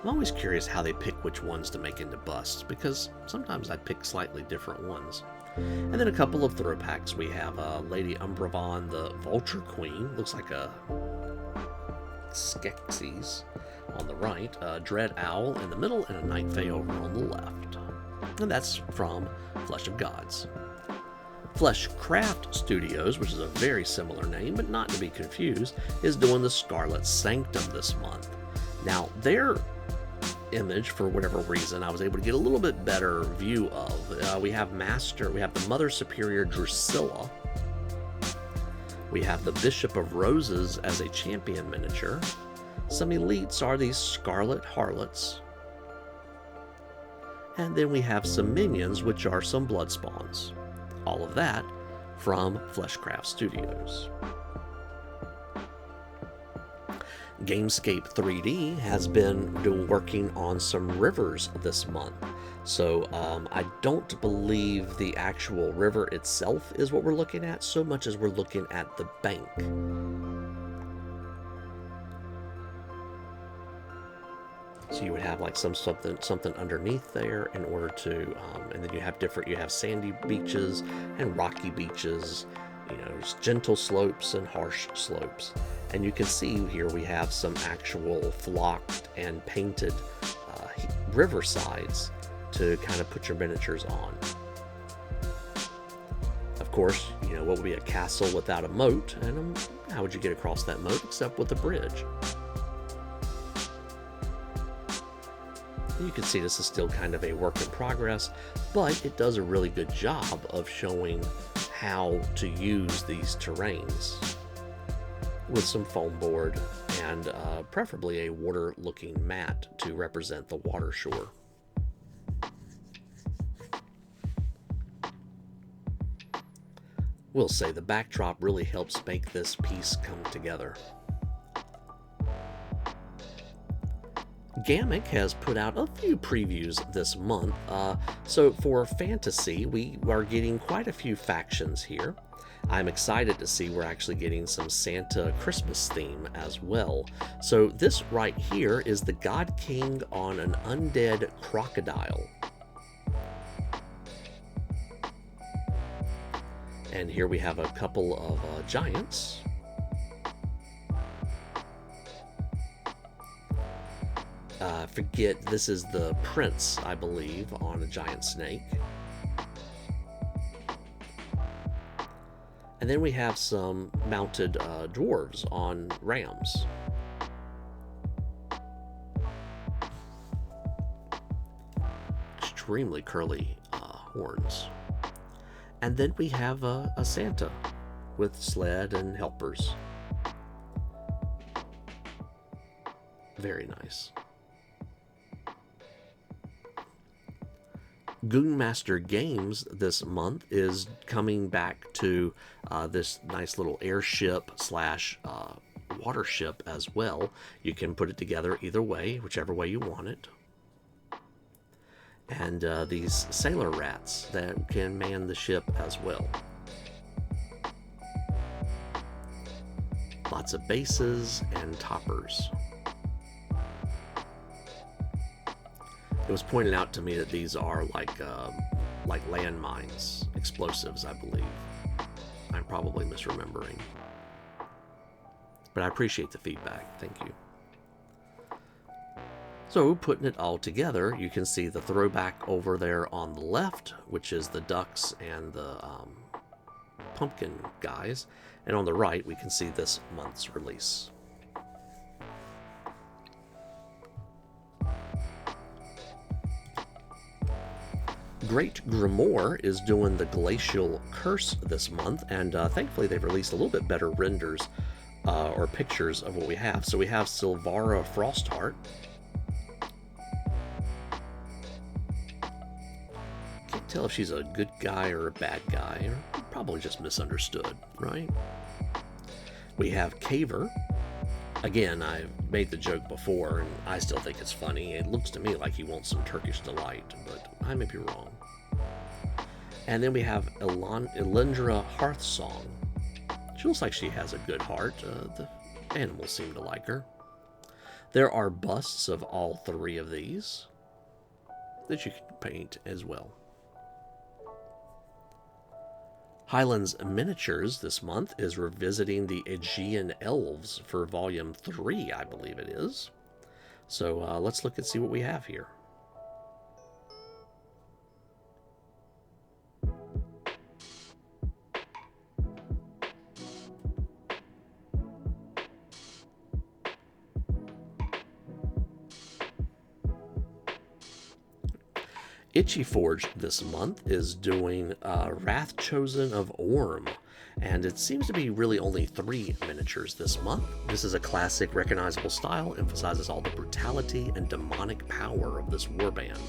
I'm always curious how they pick which ones to make into busts, because sometimes I pick slightly different ones. And then a couple of throw packs. We have Lady Umbravan, the Vulture Queen. Looks like a Skeksis on the right, a Dread Owl in the middle, and a Night Fae over on the left. And that's from Flesh of Gods. Fleshcraft Studios, which is a very similar name, but not to be confused, is doing the Scarlet Sanctum this month. Now, their image, for whatever reason, I was able to get a little bit better view of. We have the Mother Superior Drusilla. We have the Bishop of Roses as a champion miniature. Some elites are these Scarlet Harlots. And then we have some minions, which are some blood spawns. All of that from Fleshcraft Studios. Gamescape 3D has been working on some rivers this month. So I don't believe the actual river itself is what we're looking at, so much as we're looking at the bank. So you would have like something underneath there in order to, and then you have sandy beaches and rocky beaches, there's gentle slopes and harsh slopes. And you can see here we have some actual flocked and painted river sides to kind of put your miniatures on. Of course, what would be a castle without a moat, and how would you get across that moat except with a bridge? You can see this is still kind of a work in progress, but it does a really good job of showing how to use these terrains with some foam board and preferably a water-looking mat to represent the water shore. We'll say the backdrop really helps make this piece come together. Ghamak has put out a few previews this month. So for fantasy, we are getting quite a few factions here. I'm excited to see we're actually getting some Santa Christmas theme as well. So this right here is the God King on an undead crocodile. And here we have a couple of giants. Forget, this is the prince, I believe, on a giant snake. And then we have some mounted dwarves on rams. Extremely curly horns. And then we have a Santa with sled and helpers. Very nice. Goonmaster Games this month is coming back to this nice little airship slash water ship as well. You can put it together either way, whichever way you want it. And these sailor rats that can man the ship as well. lots of bases and toppers. It was pointed out to me that these are like landmines, explosives, I believe. I'm probably misremembering. But I appreciate the feedback. Thank you. So, putting it all together, you can see the throwback over there on the left, which is the ducks and the pumpkin guys. And on the right, we can see this month's release. Great Grimoire is doing the Glacial Curse this month, and thankfully they've released a little bit better renders or pictures of what we have. So we have Silvara Frostheart. Can't tell if she's a good guy or a bad guy, or probably just misunderstood, right? We have Caver. Again, I've made the joke before, and I still think it's funny. It looks to me like he wants some Turkish delight, but I may be wrong. And then we have Elendra Hearthsong. She looks like she has a good heart. The animals seem to like her. There are busts of all three of these that you can paint as well. Highlands Miniatures this month is revisiting the Aegean Elves for Volume 3, I believe it is. So let's look and see what we have here. Ichi Forge this month is doing Wrath Chosen of Orm, and it seems to be really only 3 miniatures this month. This is a classic recognizable style, emphasizes all the brutality and demonic power of this warband.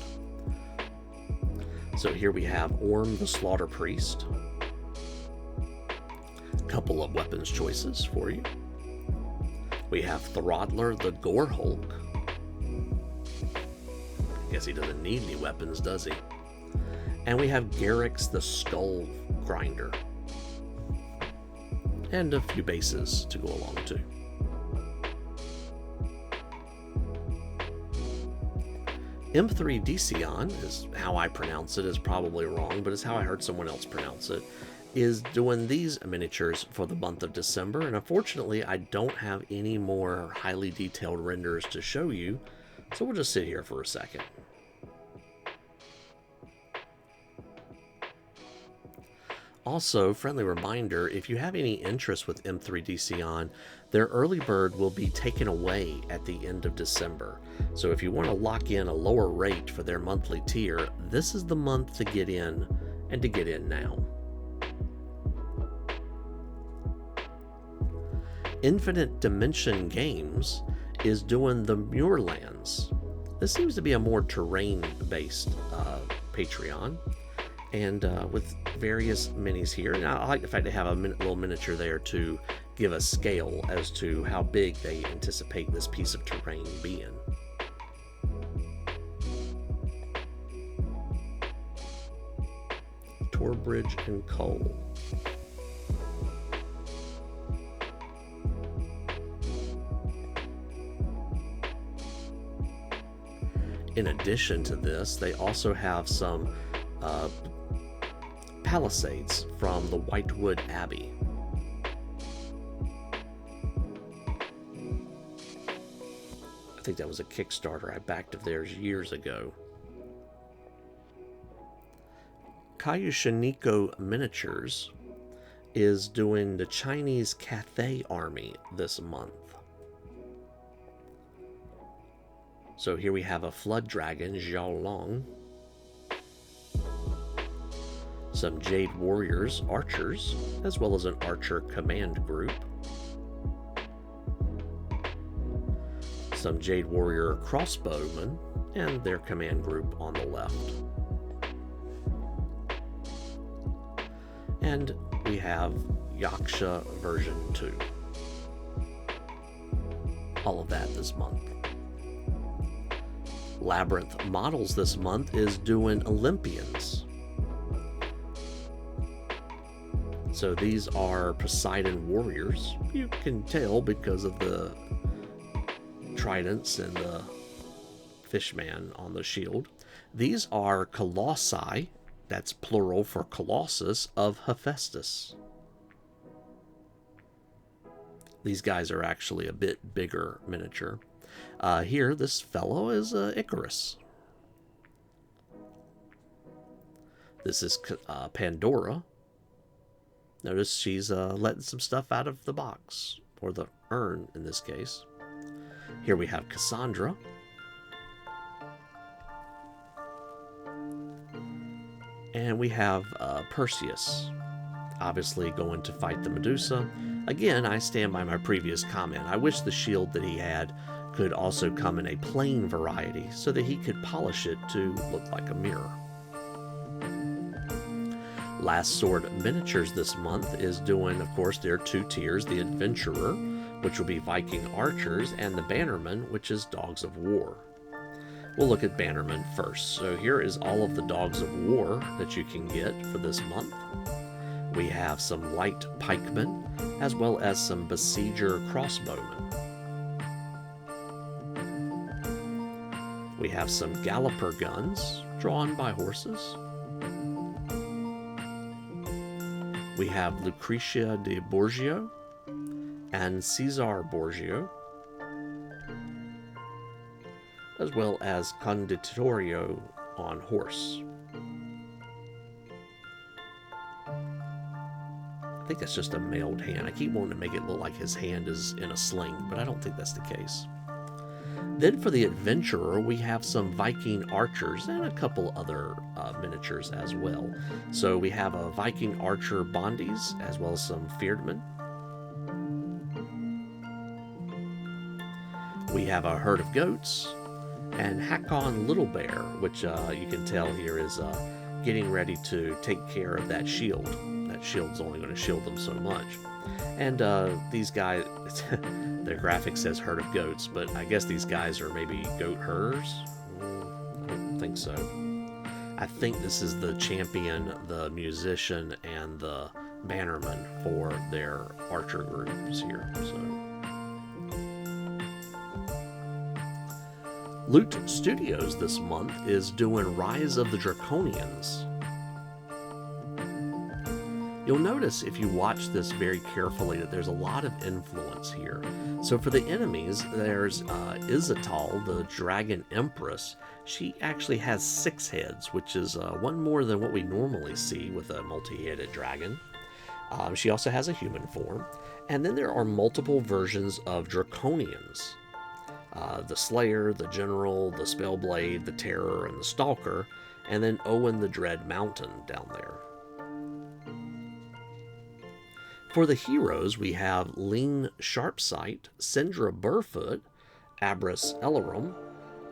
So here we have Orm the Slaughter Priest. A couple of weapons choices for you. We have Throttler the Gore Hulk. Guess he doesn't need any weapons, does he? And we have Garrix the Skull Grinder. And a few bases to go along too. M3 Dicion is how I pronounce it, is probably wrong, but it's how I heard someone else pronounce it, is doing these miniatures for the month of December. And unfortunately, I don't have any more highly detailed renders to show you, so we'll just sit here for a second. Also, friendly reminder, if you have any interest with M3 Dicion, their early bird will be taken away at the end of December. So if you want to lock in a lower rate for their monthly tier, this is the month to get in, and to get in now. Infinite Dimension Games is doing the Muirlands. This seems to be a more terrain-based Patreon, and with various minis here. And I like the fact they have a little miniature there to give a scale as to how big they anticipate this piece of terrain being. Torbridge and Cole. In addition to this, they also have some Palisades from the Whitewood Abbey. I think that was a Kickstarter I backed of theirs years ago. Kyoushuneko Miniatures is doing the Chinese Cathay Army this month. So here we have a Flood Dragon, Xiaolong, some Jade Warriors, Archers, as well as an Archer Command Group, some Jade Warrior Crossbowmen, and their Command Group on the left. And we have Yaksha version 2. All of that this month. Labyrinth Models this month is doing Olympians. So these are Poseidon warriors. You can tell because of the tridents and the fishman on the shield. These are Colossi, that's plural for Colossus, of Hephaestus. These guys are actually a bit bigger miniature. Here, this fellow is Icarus. This is Pandora. Notice she's letting some stuff out of the box, or the urn in this case. Here we have Cassandra. And we have Perseus, obviously going to fight the Medusa. Again, I stand by my previous comment. I wish the shield that he had could also come in a plain variety so that he could polish it to look like a mirror. Last Sword Miniatures this month is doing, of course, their two tiers, the Adventurer, which will be Viking Archers, and the Bannerman, which is Dogs of War. We'll look at Bannerman first. So here is all of the Dogs of War that you can get for this month. We have some light pikemen, as well as some besieger crossbowmen. We have some galloper guns, drawn by horses. We have Lucretia de Borgio and Cesar Borgio, as well as Condittorio on horse. I think that's just a mailed hand. I keep wanting to make it look like his hand is in a sling, but I don't think that's the case. Then for the Adventurer, we have some Viking Archers and a couple other miniatures as well. So we have a Viking Archer Bondies, as well as some Feardmen. We have a herd of goats, and Hakon Little Bear, which you can tell here is getting ready to take care of that shield. That shield's only going to shield them so much. And these guys, their graphic says herd of goats, but I guess these guys are maybe goat herders? I don't think so. I think this is the champion, the musician, and the bannerman for their archer groups here. So, Loot Studios this month is doing Rise of the Draconians. You'll notice if you watch this very carefully that there's a lot of influence here. So for the enemies, there's Izatal, the Dragon Empress. She actually has 6 heads, which is one more than what we normally see with a multi-headed dragon. She also has a human form. And then there are multiple versions of Draconians. The Slayer, the General, the Spellblade, the Terror, and the Stalker. And then Owen the Dread Mountain down there. For the heroes, we have Lean Sharpsight, Syndra Burfoot, Abras Elarum,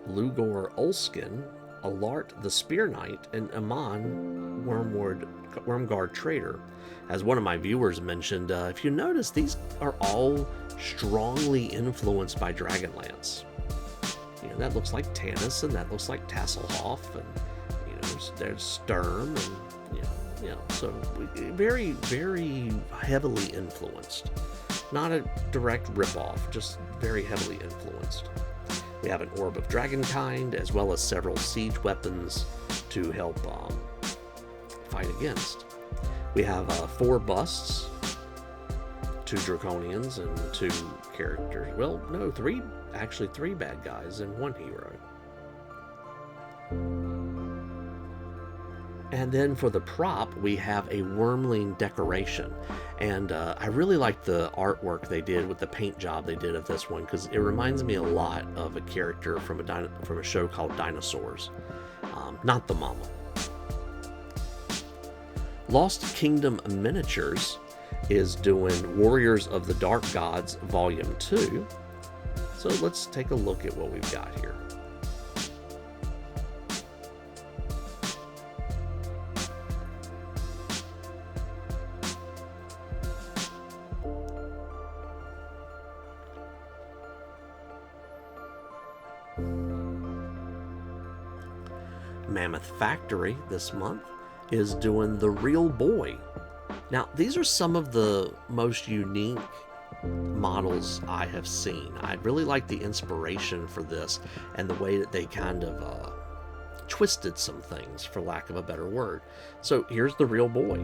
Lugor Ulskin, Alart the Spear Knight, and Aman Wormguard Trader. As one of my viewers mentioned, if you notice, these are all strongly influenced by Dragonlance. You know, that looks like Tanis, and that looks like Tasselhoff, and you know, there's Sturm, and you know, so very, very heavily influenced. Not a direct ripoff, just very heavily influenced. We have an Orb of Dragonkind, as well as several siege weapons to help fight against. We have 4 busts, 2 Draconians, and 2 characters. Well, no, 3 bad guys and 1 hero. And then for the prop, we have a Wormling decoration. And I really like the artwork they did with the paint job they did of this one, because it reminds me a lot of a character from a show called Dinosaurs. Not the mama. Lost Kingdom Miniatures is doing Warriors of the Dark Gods Volume 2. So let's take a look at what we've got here. Mammoth Factory this month is doing The Real Boy. Now, these are some of the most unique models I have seen. I really like the inspiration for this and the way that they kind of twisted some things, for lack of a better word. So here's the real boy.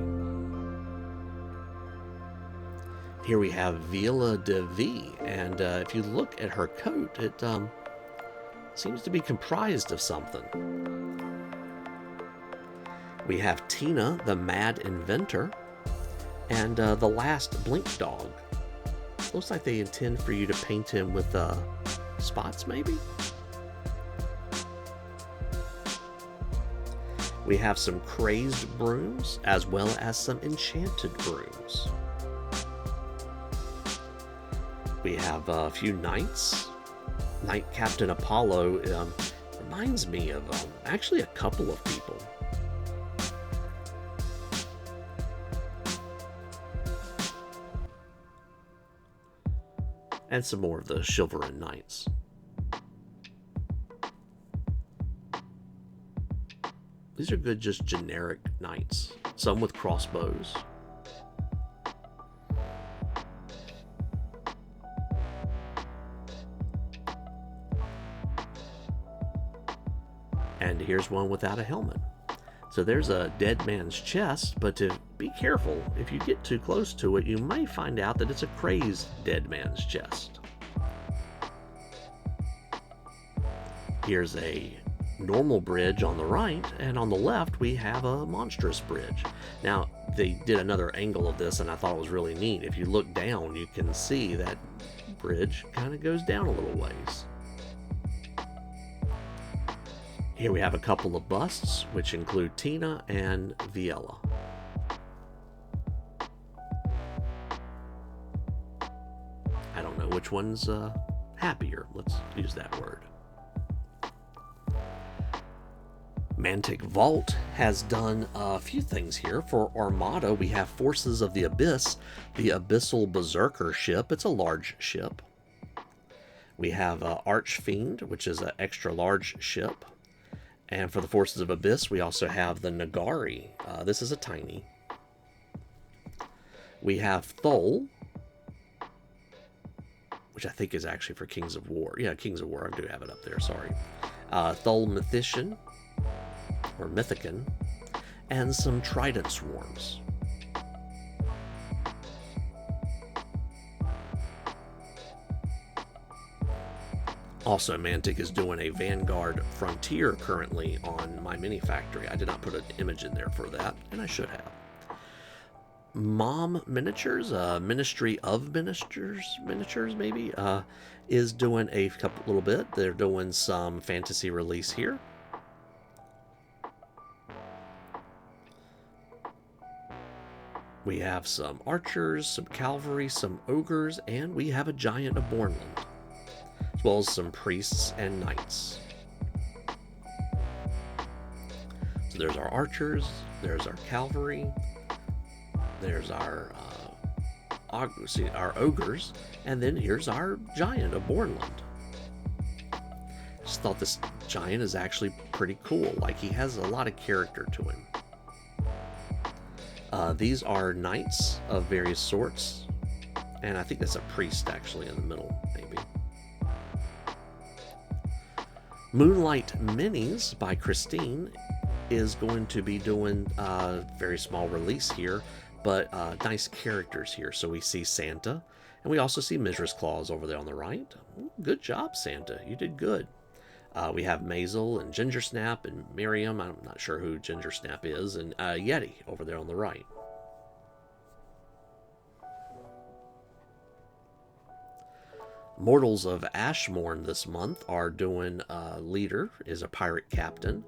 Here we have Villa de V, and if you look at her coat, it seems to be comprised of something. We have Tina, the Mad Inventor, and the last Blink Dog. Looks like they intend for you to paint him with spots, maybe? We have some crazed brooms, as well as some enchanted brooms. We have a few knights. Knight Captain Apollo reminds me of actually a couple of people. And some more of the Chivalrous Knights. These are good, just generic knights. Some with crossbows. And here's one without a helmet. So there's a dead man's chest, but to be careful, if you get too close to it, you may find out that it's a crazed dead man's chest. Here's a normal bridge on the right, and on the left we have a monstrous bridge. Now, they did another angle of this, and I thought it was really neat. If you look down, you can see that bridge kind of goes down a little ways. Here we have a couple of busts, which include Tina and Viella. I don't know which one's happier. Let's use that word. Mantic Vault has done a few things here. For Armada, we have Forces of the Abyss, the Abyssal Berserker ship. It's a large ship. We have Archfiend, which is an extra large ship. And for the Forces of Abyss, we also have the Nagari. This is a tiny. We have Thol, which I think is actually for Kings of War. Yeah, Kings of War. I do have it up there, sorry. Thol Mythician, or Mythican, and some Trident Swarms. Also, Mantic is doing a Vanguard Frontier currently on my mini factory. I did not put an image in there for that, and I should have. MOMMiniatures, Ministry of Miniatures maybe, is doing a little bit. They're doing some fantasy release here. We have some archers, some cavalry, some ogres, and we have a giant of Bornland, as well as some priests and knights. So there's our archers, there's our cavalry, there's our ogres, and then here's our giant of Bornland. Just thought this giant is actually pretty cool. Like, he has a lot of character to him. These are knights of various sorts, and I think that's a priest actually in the middle, maybe. Moonlight Minis by Christine is going to be doing a very small release here, but nice characters here. So we see Santa, and we also see Mizra's Claws over there on the right. Ooh, good job, Santa. You did good. We have Maisel and Gingersnap and Miriam. I'm not sure who Gingersnap is, and Yeti over there on the right. Mortals of Ashmorn this month are doing leader is a pirate captain.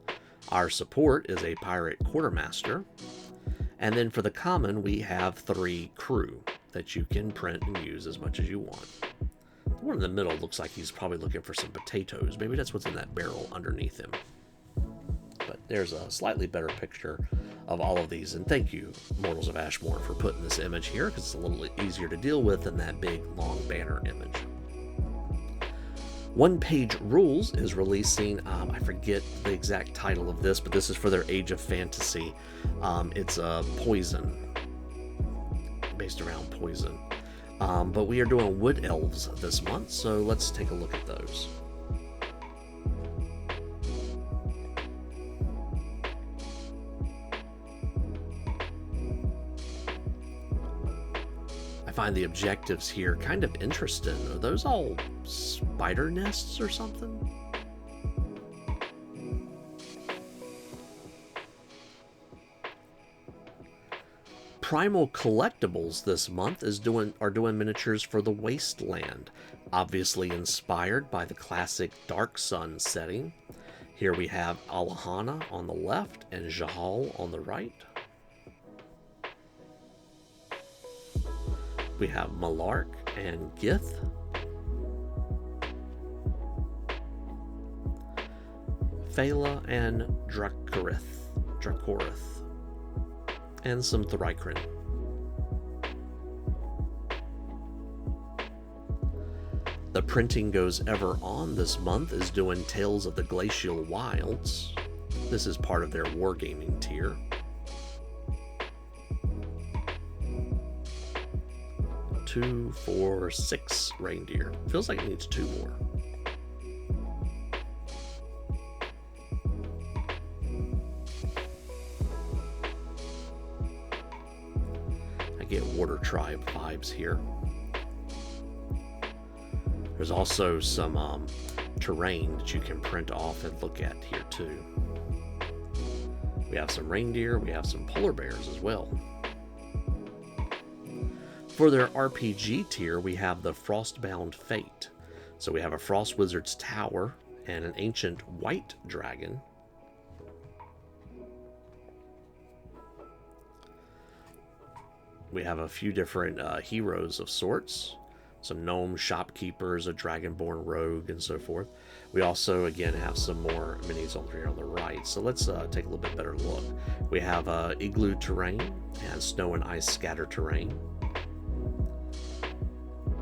Our support is a pirate quartermaster. And then for the common, we have 3 crew that you can print and use as much as you want. The one in the middle looks like he's probably looking for some potatoes. Maybe that's what's in that barrel underneath him. But there's a slightly better picture of all of these. And thank you, Mortals of Ashmorn, for putting this image here, because it's a little easier to deal with than that big, long banner image. One Page Rules is releasing, I forget the exact title of this, but this is for their Age of Fantasy. It's Poison. based around poison. But we are doing wood elves this month, so let's take a look at those. I find the objectives here kind of interesting. Are those all spider nests or something? Primal Collectibles this month are doing miniatures for the Wasteland, obviously inspired by the classic Dark Sun setting. Here we have Alahana on the left and Jahal on the right. We have Malark and Gith. Phala and Dracorith. And some Thrycrin. The Printing Goes Ever On this month is doing Tales of the Glacial Wilds. This is part of their wargaming tier. Two, four, 6 reindeer. Feels like it needs 2 more. I get Water Tribe vibes here. There's also some terrain that you can print off and look at here too. We have some reindeer, we have some polar bears as well. For their RPG tier, we have the Frostbound Fate. So we have a Frost Wizard's Tower and an ancient white dragon. We have a few different heroes of sorts. Some gnome shopkeepers, a dragonborn rogue, and so forth. We also, again, have some more minis over here on the right. So let's take a little bit better look. We have igloo terrain and snow and ice scatter terrain.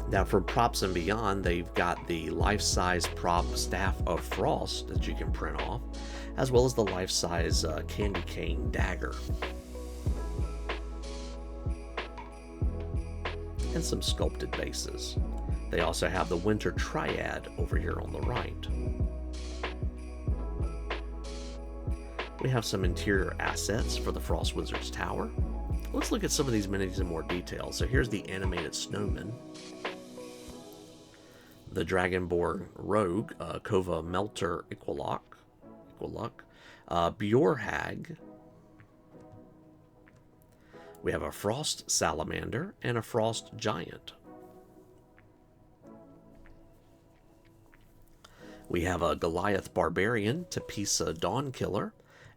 Now for props and beyond, they've got the life-size prop Staff of Frost that you can print off, as well as the life-size candy cane dagger. And some sculpted bases. They also have the Winter Triad over here on the right. We have some interior assets for the Frost Wizard's Tower. Let's look at some of these minis in more detail. So here's the animated snowman. The Dragonborn Rogue, Kova Melter Iquilok, Bjorhag. We have a Frost Salamander and a Frost Giant. We have a Goliath Barbarian, Tapisa Dawnkiller,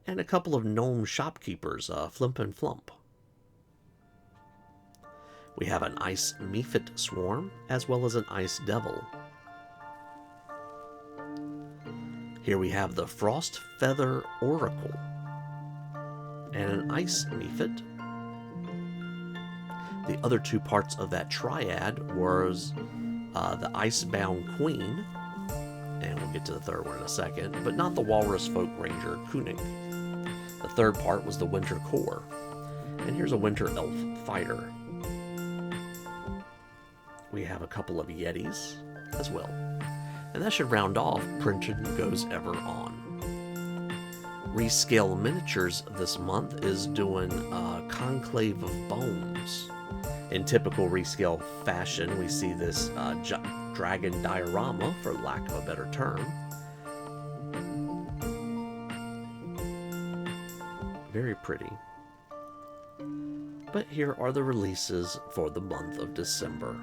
and a couple of gnome shopkeepers, Flimp and Flump. We have an Ice Mephit Swarm, as well as an Ice Devil. Here we have the Frost Feather Oracle, and an Ice Mephit. The other 2 parts of that triad was the Icebound Queen, and we'll get to the third one in a second, but not the Walrus Folk Ranger, Kunik. The third part was the Winter Core, and here's a Winter Elf Fighter. We have a couple of Yetis as well, and that should round off Printing Goes Ever On. Rescale Miniatures this month is doing Conclave of Bones. In typical Rescale fashion, we see this dragon diorama, for lack of a better term. Very pretty. But here are the releases for the month of December.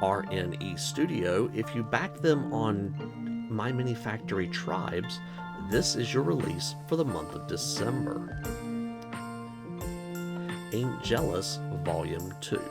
RNE Studio, if you back them on My Mini Factory Tribes, this is your release for the month of December. Ain't Jealous Volume 2.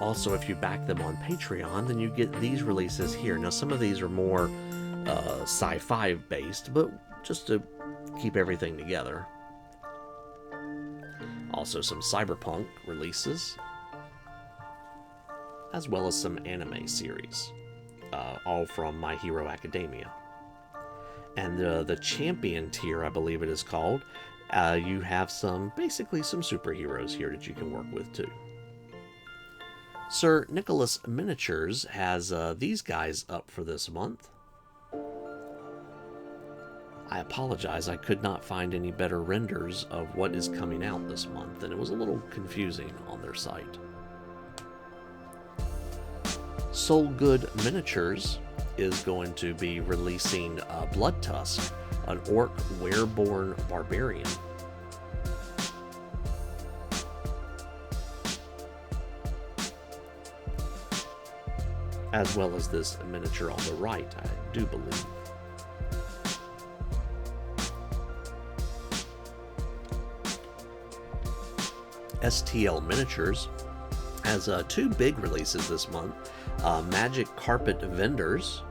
Also, if you back them on Patreon, then you get these releases here. Now, some of these are more sci-fi based, but just to keep everything together. Also, some cyberpunk releases, as well as some anime series, all from My Hero Academia. And the champion tier, I believe it is called, you have basically some superheroes here that you can work with too. Sir Nicholas Miniatures has these guys up for this month. I apologize, I could not find any better renders of what is coming out this month, and it was a little confusing on their site. SolGood Miniatures is going to be releasing Blood Tusk, an orc wereborn barbarian. As well as this miniature on the right, I do believe. STL Miniatures has two big releases this month. Magic Carpet Vendors.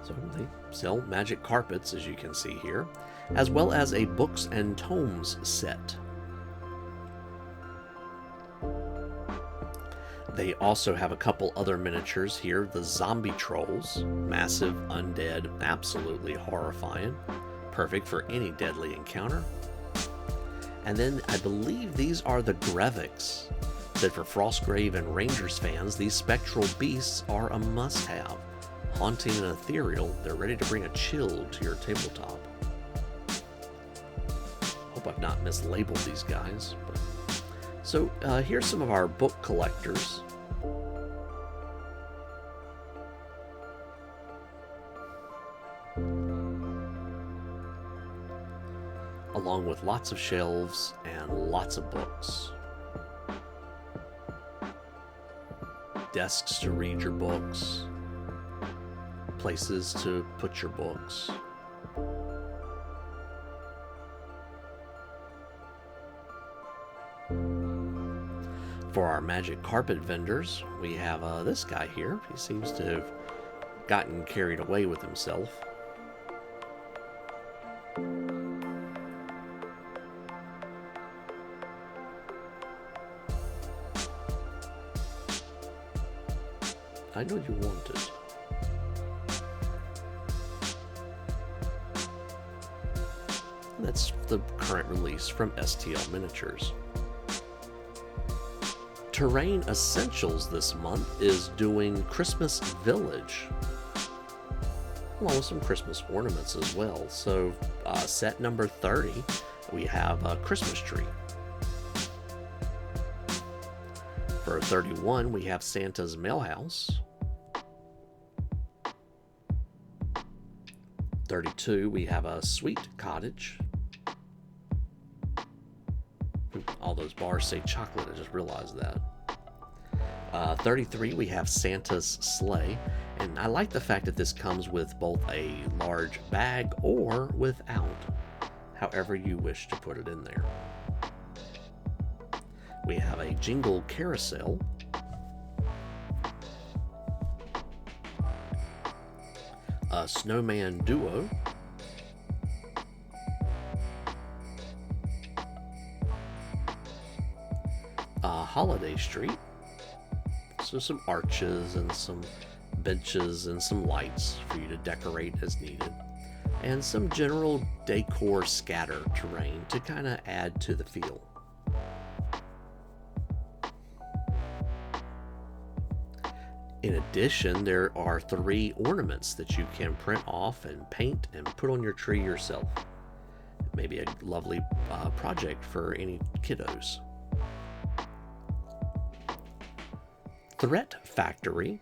So they sell magic carpets, as you can see here, as well as a Books and Tomes set. They also have a couple other miniatures here. The Zombie Trolls, massive, undead, absolutely horrifying. Perfect for any deadly encounter. And then I believe these are the Greviks. That for Frostgrave and Rangers fans, these spectral beasts are a must-have. Haunting and ethereal, they're ready to bring a chill to your tabletop. Hope I've not mislabeled these guys. So here's some of our book collectors. Along with lots of shelves and lots of books. Desks to read your books. Places to put your books. For our magic carpet vendors, we have this guy here. He seems to have gotten carried away with himself. I know you want it. That's the current release from STL Miniatures. Terrain Essentials this month is doing Christmas Village, along with some Christmas ornaments as well. So set number 30, we have a Christmas tree. For 31, we have Santa's Mailhouse. 32, we have a Sweet Cottage. All those bars say chocolate, I just realized that. 33, we have Santa's Sleigh. And I like the fact that this comes with both a large bag or without, however you wish to put it in there. We have a Jingle Carousel. A Snowman Duo. A Holiday Street. So some arches and some benches and some lights for you to decorate as needed. And some general decor scatter terrain to kind of add to the feel. In addition, there are 3 ornaments that you can print off and paint and put on your tree yourself. Maybe a lovely project for any kiddos. Threat Factory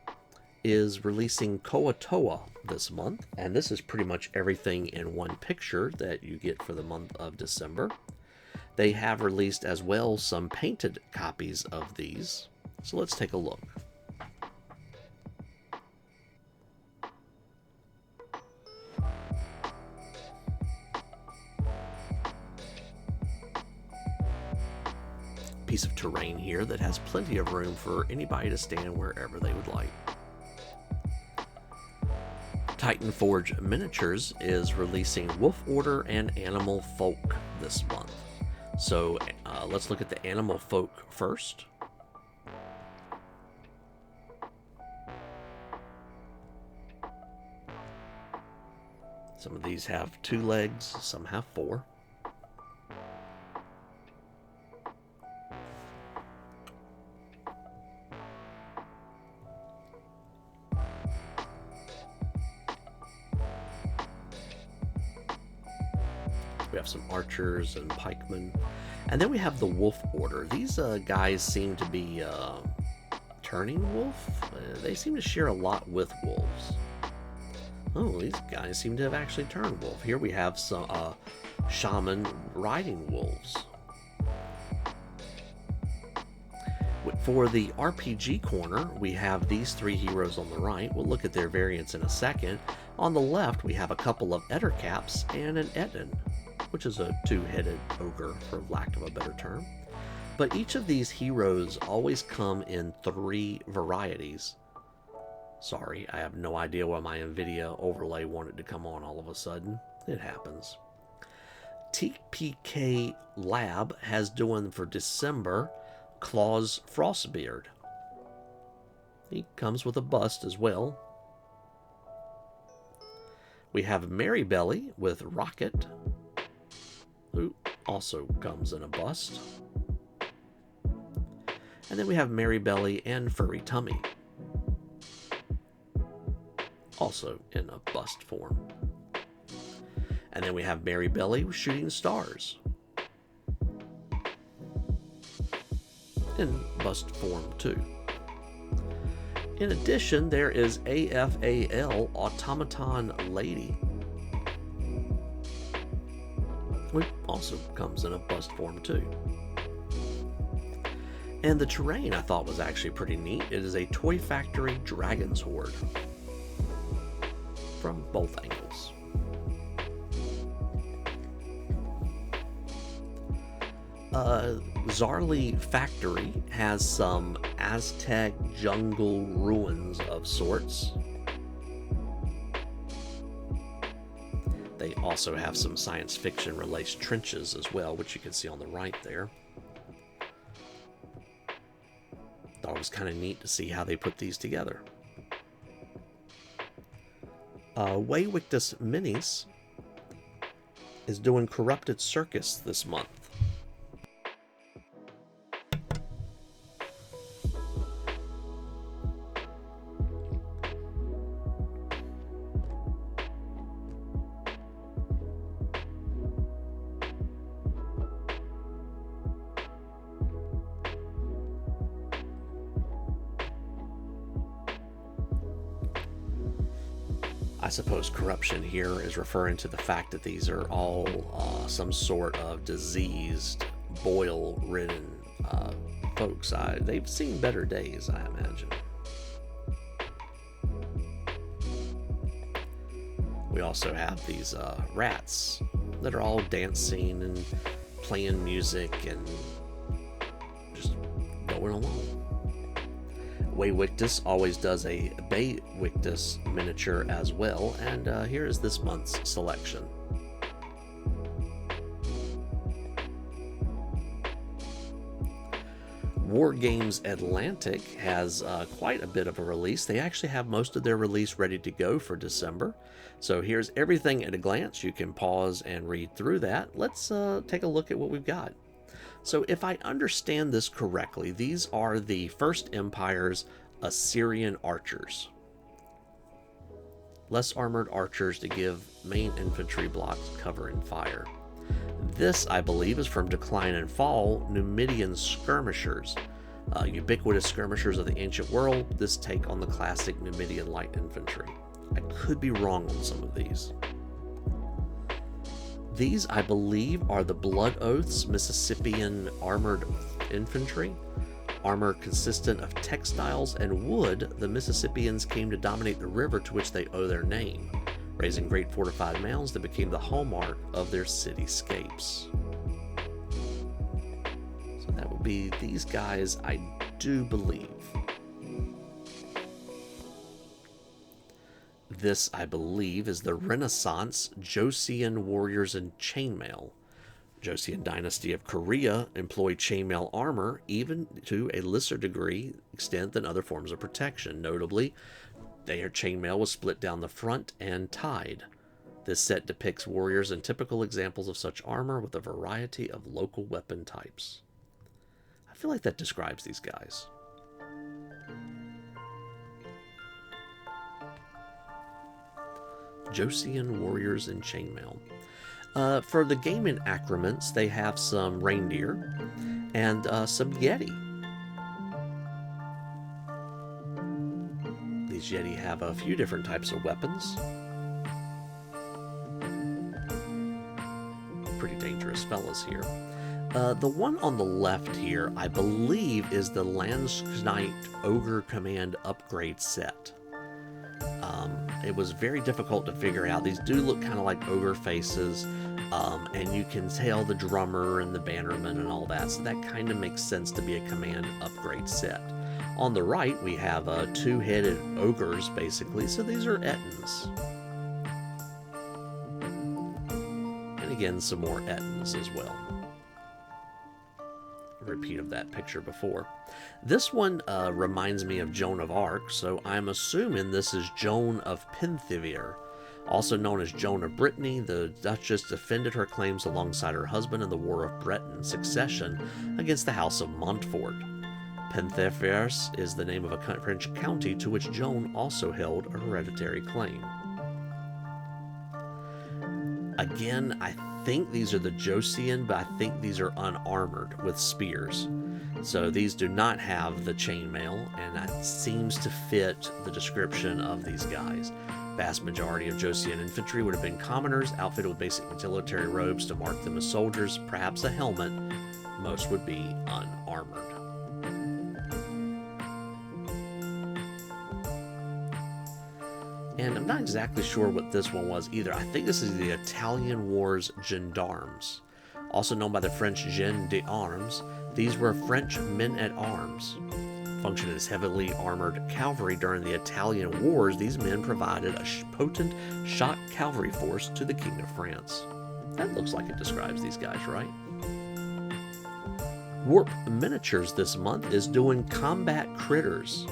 is releasing Koatoa this month, and this is pretty much everything in one picture that you get for the month of December. They have released as well some painted copies of these, so let's take a look. piece of terrain here that has plenty of room for anybody to stand wherever they would like. Titan Forge Miniatures is releasing Wolf Order and Animal Folk this month. So let's look at the Animal Folk first. Some of these have 2 legs, some have 4. We have some archers and pikemen. And then we have the Wolf Order. These guys seem to be turning wolf. They seem to share a lot with wolves. Oh, these guys seem to have actually turned wolf. Here we have some shaman riding wolves. For the RPG corner, we have these 3 heroes on the right. We'll look at their variants in a second. On the left, we have a couple of Ettercaps and an Etten, which is a 2-headed ogre, for lack of a better term. But each of these heroes always come in 3 varieties. Sorry, I have no idea why my NVIDIA overlay wanted to come on all of a sudden. It happens. TPK Lab has doing for December Claus Frostbeard. He comes with a bust as well. We have Mary Belly with Rocket, who also comes in a bust. And then we have Mary Belly and Furry Tummy, also in a bust form. And then we have Mary Belly with Shooting Stars in bust form too. In addition, there is AFAL Automaton Lady, which also comes in a bust form too. And the terrain I thought was actually pretty neat. It is a Toy Factory Dragon's Horde from both angles. Txarli Factory has some Aztec jungle ruins of sorts. They also have some science fiction related trenches as well, which you can see on the right there. Thought it was kind of neat to see how they put these together. Vae Victis Minis is doing Corrupted Circus this month. I suppose corruption here is referring to the fact that these are all some sort of diseased, boil-ridden folks. They've seen better days, I imagine. We also have these rats that are all dancing and playing music and just going along. Vae Victis always does a Vae Victis miniature as well, and here is this month's selection. War Games Atlantic has quite a bit of a release. They actually have most of their release ready to go for December. So here's everything at a glance. You can pause and read through that. Let's take a look at what we've got. So if I understand this correctly, these are the First Empire's Assyrian archers. Less armored archers to give main infantry blocks cover and fire. This, I believe, is from Decline and Fall, Numidian skirmishers. Ubiquitous skirmishers of the ancient world, this take on the classic Numidian light infantry. I could be wrong on some of these. These, I believe, are the Blood Oaths Mississippian armored infantry. Armor consistent of textiles and wood, the Mississippians came to dominate the river to which they owe their name, raising great fortified mounds that became the hallmark of their cityscapes. So that would be these guys, I do believe. This, I believe, is the Renaissance Joseon Warriors in Chainmail. Joseon Dynasty of Korea employed chainmail armor even to a lesser degree extent than other forms of protection. Notably, their chainmail was split down the front and tied. This set depicts warriors and typical examples of such armor with a variety of local weapon types. I feel like that describes these guys. Joseon Warriors in Chainmail. For the gaming accoutrements, they have some reindeer and some Yeti. These Yeti have a few different types of weapons. Pretty dangerous fellas here. The one on the left here, I believe, is the Landsknight Ogre Command upgrade set. It was very difficult to figure out. These do look kind of like ogre faces, and you can tell the drummer and the bannerman and all that, so that kind of makes sense to be a command upgrade set. On the right, we have two-headed ogres, basically, so these are Ettins. And again, some more Ettins as well. Repeat of that picture before. This one reminds me of Joan of Arc, so I'm assuming this is Joan of Penthievre. Also known as Joan of Brittany, the Duchess defended her claims alongside her husband in the War of Breton Succession against the House of Montfort. Penthievre is the name of a French county to which Joan also held a hereditary claim. Again, I think these are the Joseon, but I think these are unarmored with spears. So these do not have the chainmail, and that seems to fit the description of these guys. Vast majority of Joseon infantry would have been commoners, outfitted with basic military robes to mark them as soldiers, perhaps a helmet. Most would be unarmored. And I'm not exactly sure what this one was either. I think this is the Italian Wars Gendarmes. Also known by the French Gens d'Armes, these were French men-at-arms. Functioned as heavily armored cavalry during the Italian Wars, these men provided a potent shock cavalry force to the King of France. That looks like it describes these guys, right? Warp Miniatures this month is doing combat critters.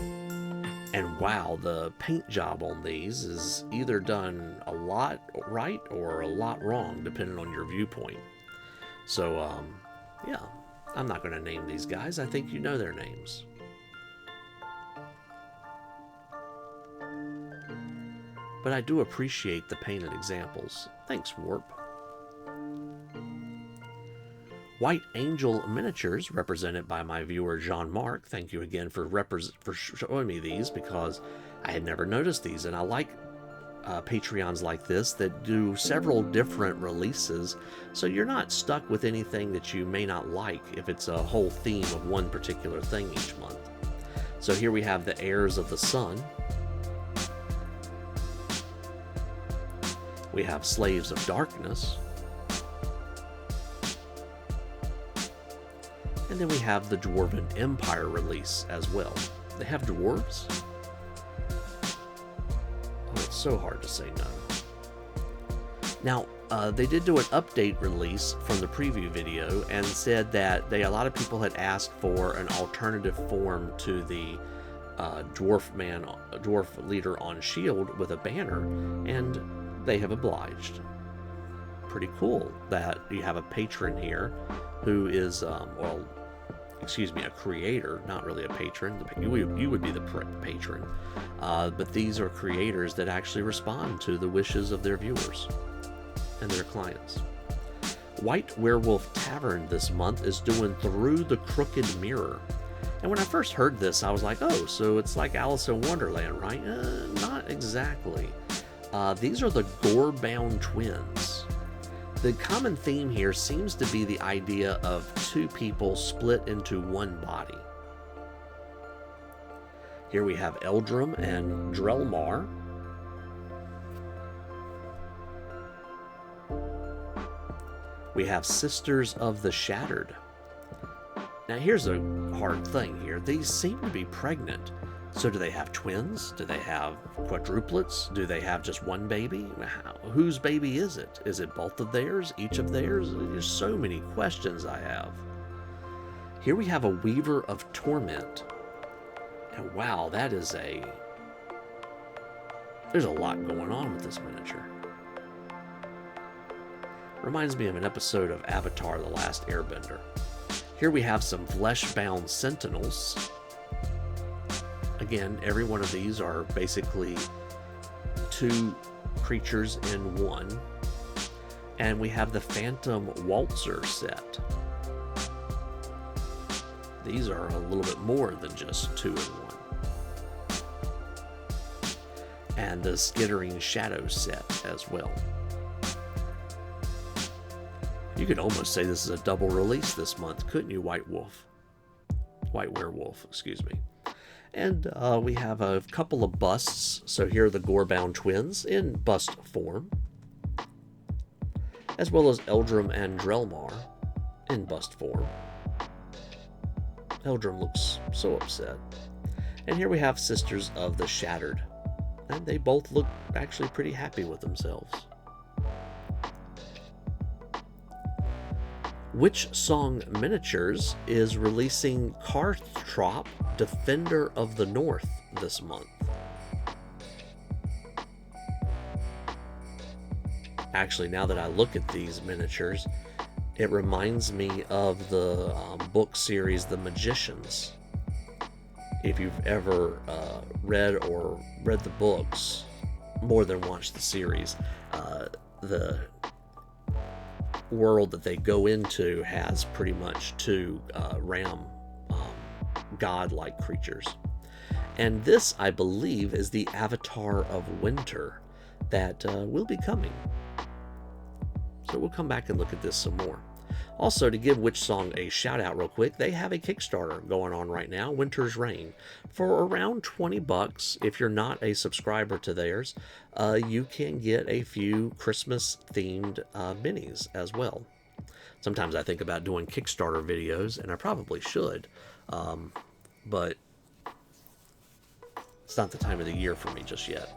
And wow, the paint job on these is either done a lot right or a lot wrong, depending on your viewpoint. So, yeah, I'm not going to name these guys. I think you know their names. But I do appreciate the painted examples. Thanks, Warp. White Angel Miniatures, represented by my viewer Jean-Marc. Thank you again for showing me these, because I had never noticed these, and I like Patreons like this that do several different releases, so you're not stuck with anything that you may not like if it's a whole theme of one particular thing each month. So here we have the Heirs of the Sun. We have Slaves of Darkness. And then we have the Dwarven Empire release as well. They have dwarves? Oh, it's so hard to say no. Now, they did do an update release from the preview video and said that a lot of people had asked for an alternative form to the dwarf leader on shield with a banner, and they have obliged. Pretty cool that you have a patron here who is, a creator, not really a patron. You would be the patron. But these are creators that actually respond to the wishes of their viewers and their clients. White Werewolf Tavern this month is doing Through the Crooked Mirror. And when I first heard this, I was like, oh, so it's like Alice in Wonderland, right? Not exactly. These are the Gorebound twins. The common theme here seems to be the idea of two people split into one body. Here we have Eldrum and Drelmar. We have Sisters of the Shattered. Now here's a hard thing here. These seem to be pregnant. So do they have twins? Do they have quadruplets? Do they have just one baby? Whose baby is it? Is it both of theirs? Each of theirs? There's so many questions I have. Here we have a Weaver of Torment. And wow, that is there's a lot going on with this miniature. Reminds me of an episode of Avatar: The Last Airbender. Here we have some flesh-bound sentinels. Again, every one of these are basically 2 creatures in one. And we have the Phantom Waltzer set. These are a little bit more than just 2 in one. And the Skittering Shadow set as well. You could almost say this is a double release this month, couldn't you, White Werewolf, excuse me. And we have a couple of busts. So here are the Gorebound twins in bust form, as well as Eldrum and Drelmar in bust form. Eldrum looks so upset. And here we have Sisters of the Shattered, and they both look actually pretty happy with themselves. Witchsong Miniatures is releasing Carthrop, Defender of the North, this month. Actually, now that I look at these miniatures, it reminds me of the book series The Magicians. If you've ever read the books, more than watched the series, the world that they go into has pretty much 2 ram god-like creatures. And this, I believe, is the Avatar of Winter that will be coming. So we'll come back and look at this some more. Also, to give Witchsong a shout out real quick, they have a Kickstarter going on right now, Winter's Reign, for around $20. If you're not a subscriber to theirs, you can get a few Christmas themed minis as well. Sometimes I think about doing Kickstarter videos, and I probably should, but it's not the time of the year for me just yet.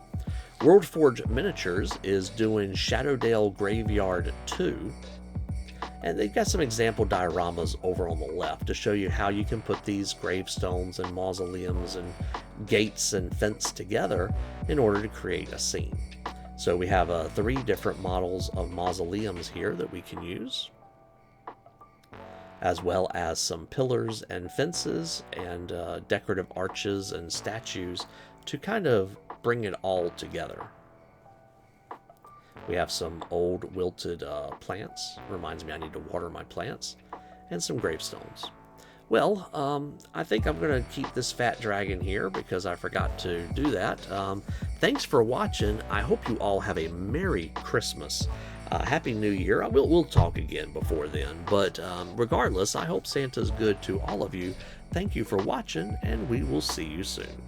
Worldforge Miniatures is doing Shadowdale Graveyard 2. And they've got some example dioramas over on the left to show you how you can put these gravestones and mausoleums and gates and fence together in order to create a scene. So we have 3 different models of mausoleums here that we can use, as well as some pillars and fences and decorative arches and statues to kind of bring it all together. We have some old wilted plants. Reminds me I need to water my plants. And some gravestones. Well, I think I'm going to keep this fat dragon here because I forgot to do that. Thanks for watching. I hope you all have a Merry Christmas. Happy New Year. We'll talk again before then. But regardless, I hope Santa's good to all of you. Thank you for watching, and we will see you soon.